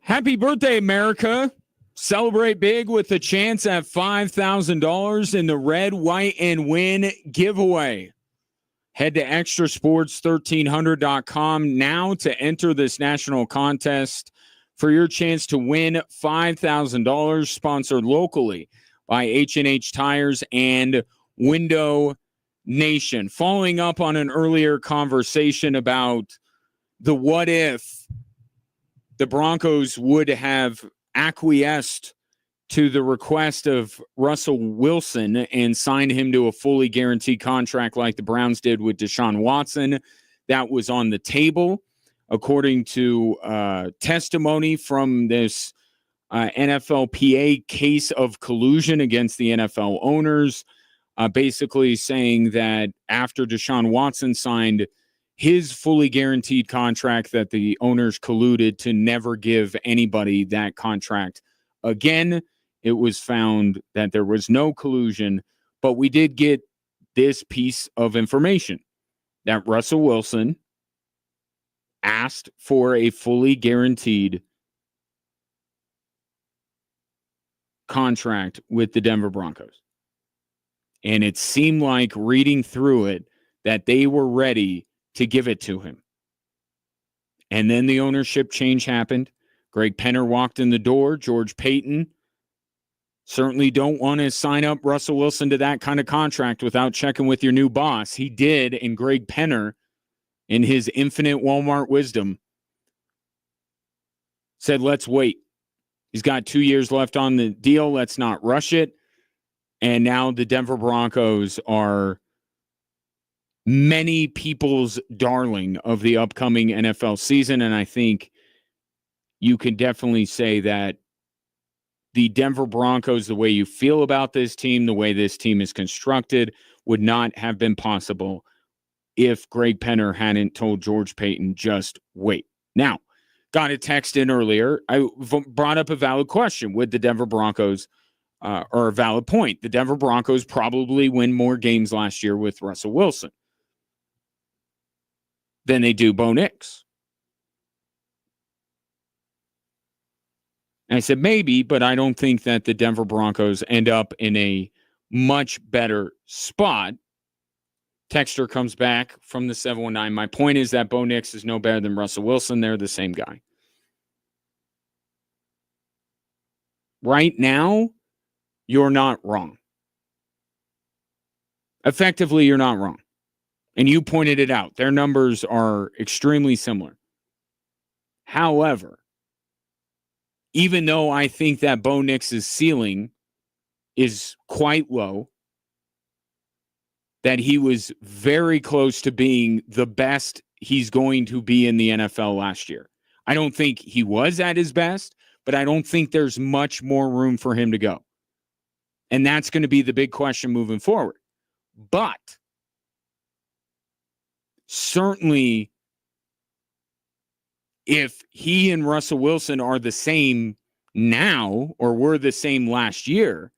Happy birthday, America. Celebrate big with a chance at $5,000 in the Red, White, and Win giveaway. Head to extrasports1300.com now to enter this national contest for your chance to win $5,000, sponsored locally by H&H Tires and Window Nation. Following up on an earlier conversation about the what if the Broncos would have acquiesced to the request of Russell Wilson and signed him to a fully guaranteed contract like the Browns did with Deshaun Watson. That was on the table, according to testimony from this NFLPA case of collusion against the NFL owners, basically saying that after Deshaun Watson signed his fully guaranteed contract, that the owners colluded to never give anybody that contract again. It was found that there was no collusion, but we did get this piece of information that Russell Wilson asked for a fully guaranteed contract with the Denver Broncos. And it seemed like, reading through it, that they were ready to give it to him. And then the ownership change happened. Greg Penner walked in the door. George Payton certainly don't want to sign up Russell Wilson to that kind of contract without checking with your new boss. He did, and Greg Penner, in his infinite Walmart wisdom, said, let's wait. He's got 2 years left on the deal. Let's not rush it. And now the Denver Broncos are many people's darling of the upcoming NFL season. And I think you can definitely say that the Denver Broncos, the way you feel about this team, the way this team is constructed, would not have been possible if Greg Penner hadn't told George Payton, just wait. Now, got a text in earlier. I brought up a valid question with the Denver Broncos, or a valid point. The Denver Broncos probably win more games last year with Russell Wilson than they do Bo Nix. And I said, maybe, but I don't think that the Denver Broncos end up in a much better spot. Texter comes back from the 719. My point is that Bo Nix is no better than Russell Wilson. They're the same guy. Right now, you're not wrong. Effectively, you're not wrong. And you pointed it out. Their numbers are extremely similar. However, even though I think that Bo Nix's ceiling is quite low, that he was very close to being the best he's going to be in the NFL last year. I don't think he was at his best, but I don't think there's much more room for him to go. And that's going to be the big question moving forward. But certainly, if he and Russell Wilson are the same now, or were the same last year,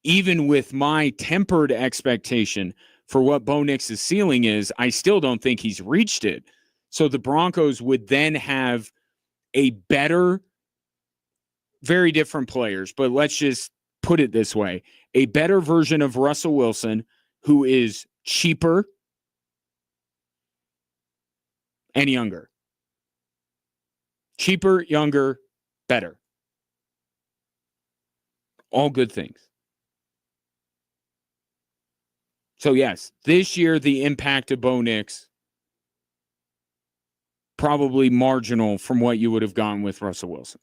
even with my tempered expectation for what Bo Nix's ceiling is, I still don't think he's reached it. So the Broncos would then have a better, very different players, but let's just put it this way, a better version of Russell Wilson who is cheaper and younger. Cheaper, younger, better. All good things. So yes, this year the impact of Bo Nix probably marginal from what you would have gone with Russell Wilson.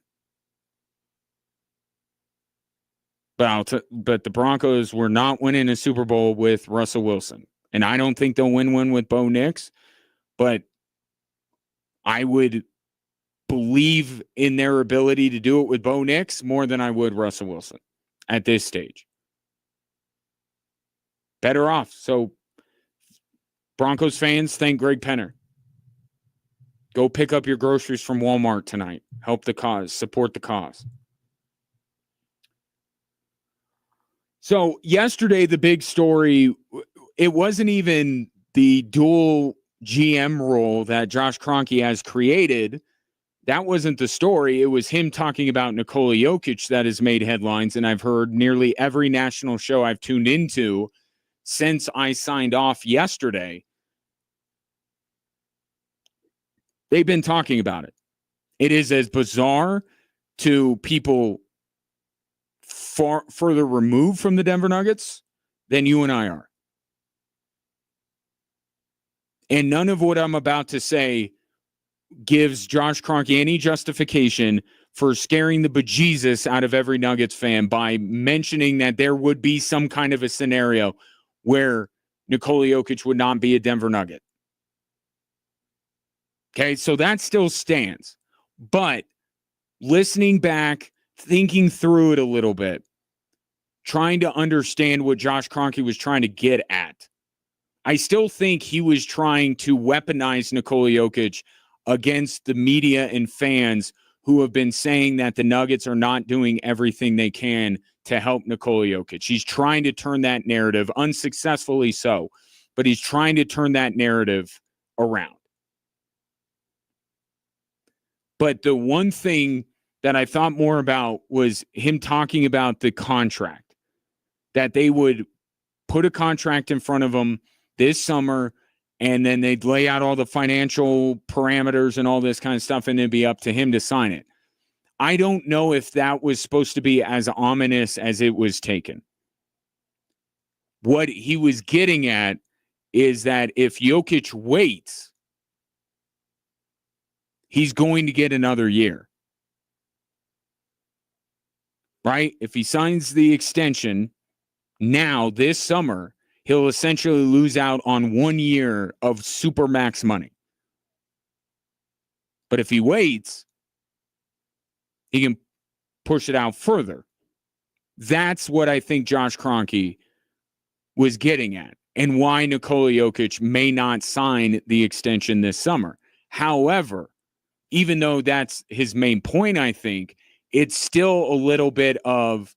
But the Broncos were not winning a Super Bowl with Russell Wilson. And I don't think they'll win one with Bo Nix, but I would believe in their ability to do it with Bo Nix more than I would Russell Wilson at this stage. Better off. So, Broncos fans, thank Greg Penner. Go pick up your groceries from Walmart tonight. Help the cause. Support the cause. So, yesterday, the big story, it wasn't even the dual GM role that Josh Kroenke has created That wasn't the story. It was him talking about Nikola Jokic that has made headlines, and I've heard nearly every national show I've tuned into since I signed off yesterday. They've been talking about it. It is as bizarre to people further removed from the Denver Nuggets than you and I are. And none of what I'm about to say gives Josh Kroenke any justification for scaring the bejesus out of every Nuggets fan by mentioning that there would be some kind of a scenario where Nikola Jokic would not be a Denver Nugget. Okay, so that still stands. But listening back, thinking through it a little bit, trying to understand what Josh Kroenke was trying to get at, I still think he was trying to weaponize Nikola Jokic against the media and fans who have been saying that the Nuggets are not doing everything they can to help Nikola Jokic. He's trying to turn that narrative, unsuccessfully so, but he's trying to turn that narrative around. But the one thing that I thought more about was him talking about the contract, that they would put a contract in front of him this summer, and then they'd lay out all the financial parameters and all this kind of stuff, and it'd be up to him to sign it. I don't know if that was supposed to be as ominous as it was taken. What he was getting at is that if Jokic waits, he's going to get another year. Right? If he signs the extension now this summer, he'll essentially lose out on 1 year of supermax money. But if he waits, he can push it out further. That's what I think Josh Kroenke was getting at, and why Nikola Jokic may not sign the extension this summer. However, even though that's his main point, I think, it's still a little bit of,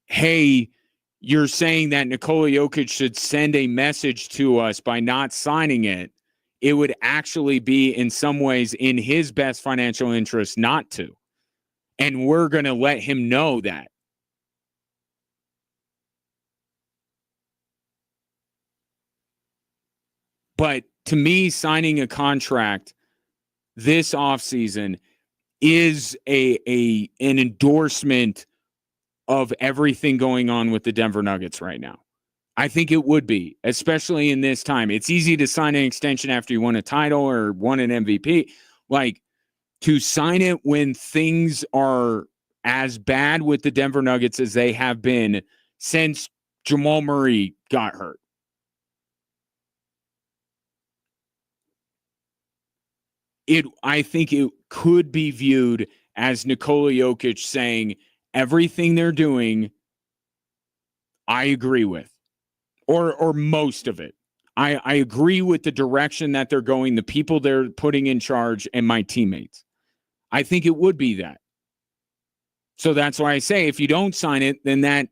hey, you're saying that Nikola Jokic should send a message to us by not signing it. It would actually be in some ways in his best financial interest not to. And we're going to let him know that. But to me, signing a contract this offseason is an endorsement of everything going on with the Denver Nuggets right now. I think it would be, especially in this time. It's easy to sign an extension after you won a title or won an MVP. Like, to sign it when things are as bad with the Denver Nuggets as they have been since Jamal Murray got hurt. I think it could be viewed as Nikola Jokic saying everything they're doing, I agree with, or most of it. I agree with the direction that they're going, the people they're putting in charge, and my teammates. I think it would be that. So that's why I say if you don't sign it, then that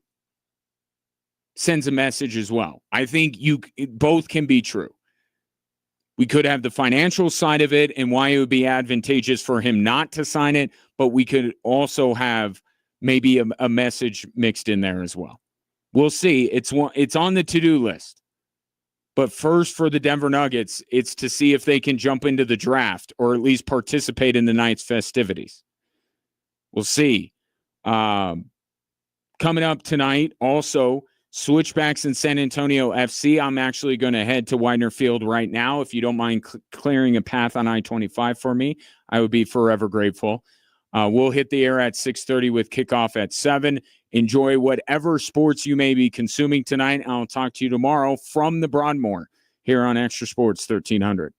sends a message as well. I think both can be true. We could have the financial side of it and why it would be advantageous for him not to sign it, but we could also have maybe a message mixed in there as well. We'll see. It's on the to-do list. But first for the Denver Nuggets, it's to see if they can jump into the draft or at least participate in the night's festivities. We'll see. Coming up tonight, also, Switchbacks in San Antonio FC. I'm actually going to head to Widener Field right now. If you don't mind clearing a path on I-25 for me, I would be forever grateful. We'll hit the air at 6:30 with kickoff at 7. Enjoy whatever sports you may be consuming tonight. I'll talk to you tomorrow from the Broadmoor here on Extra Sports 1300.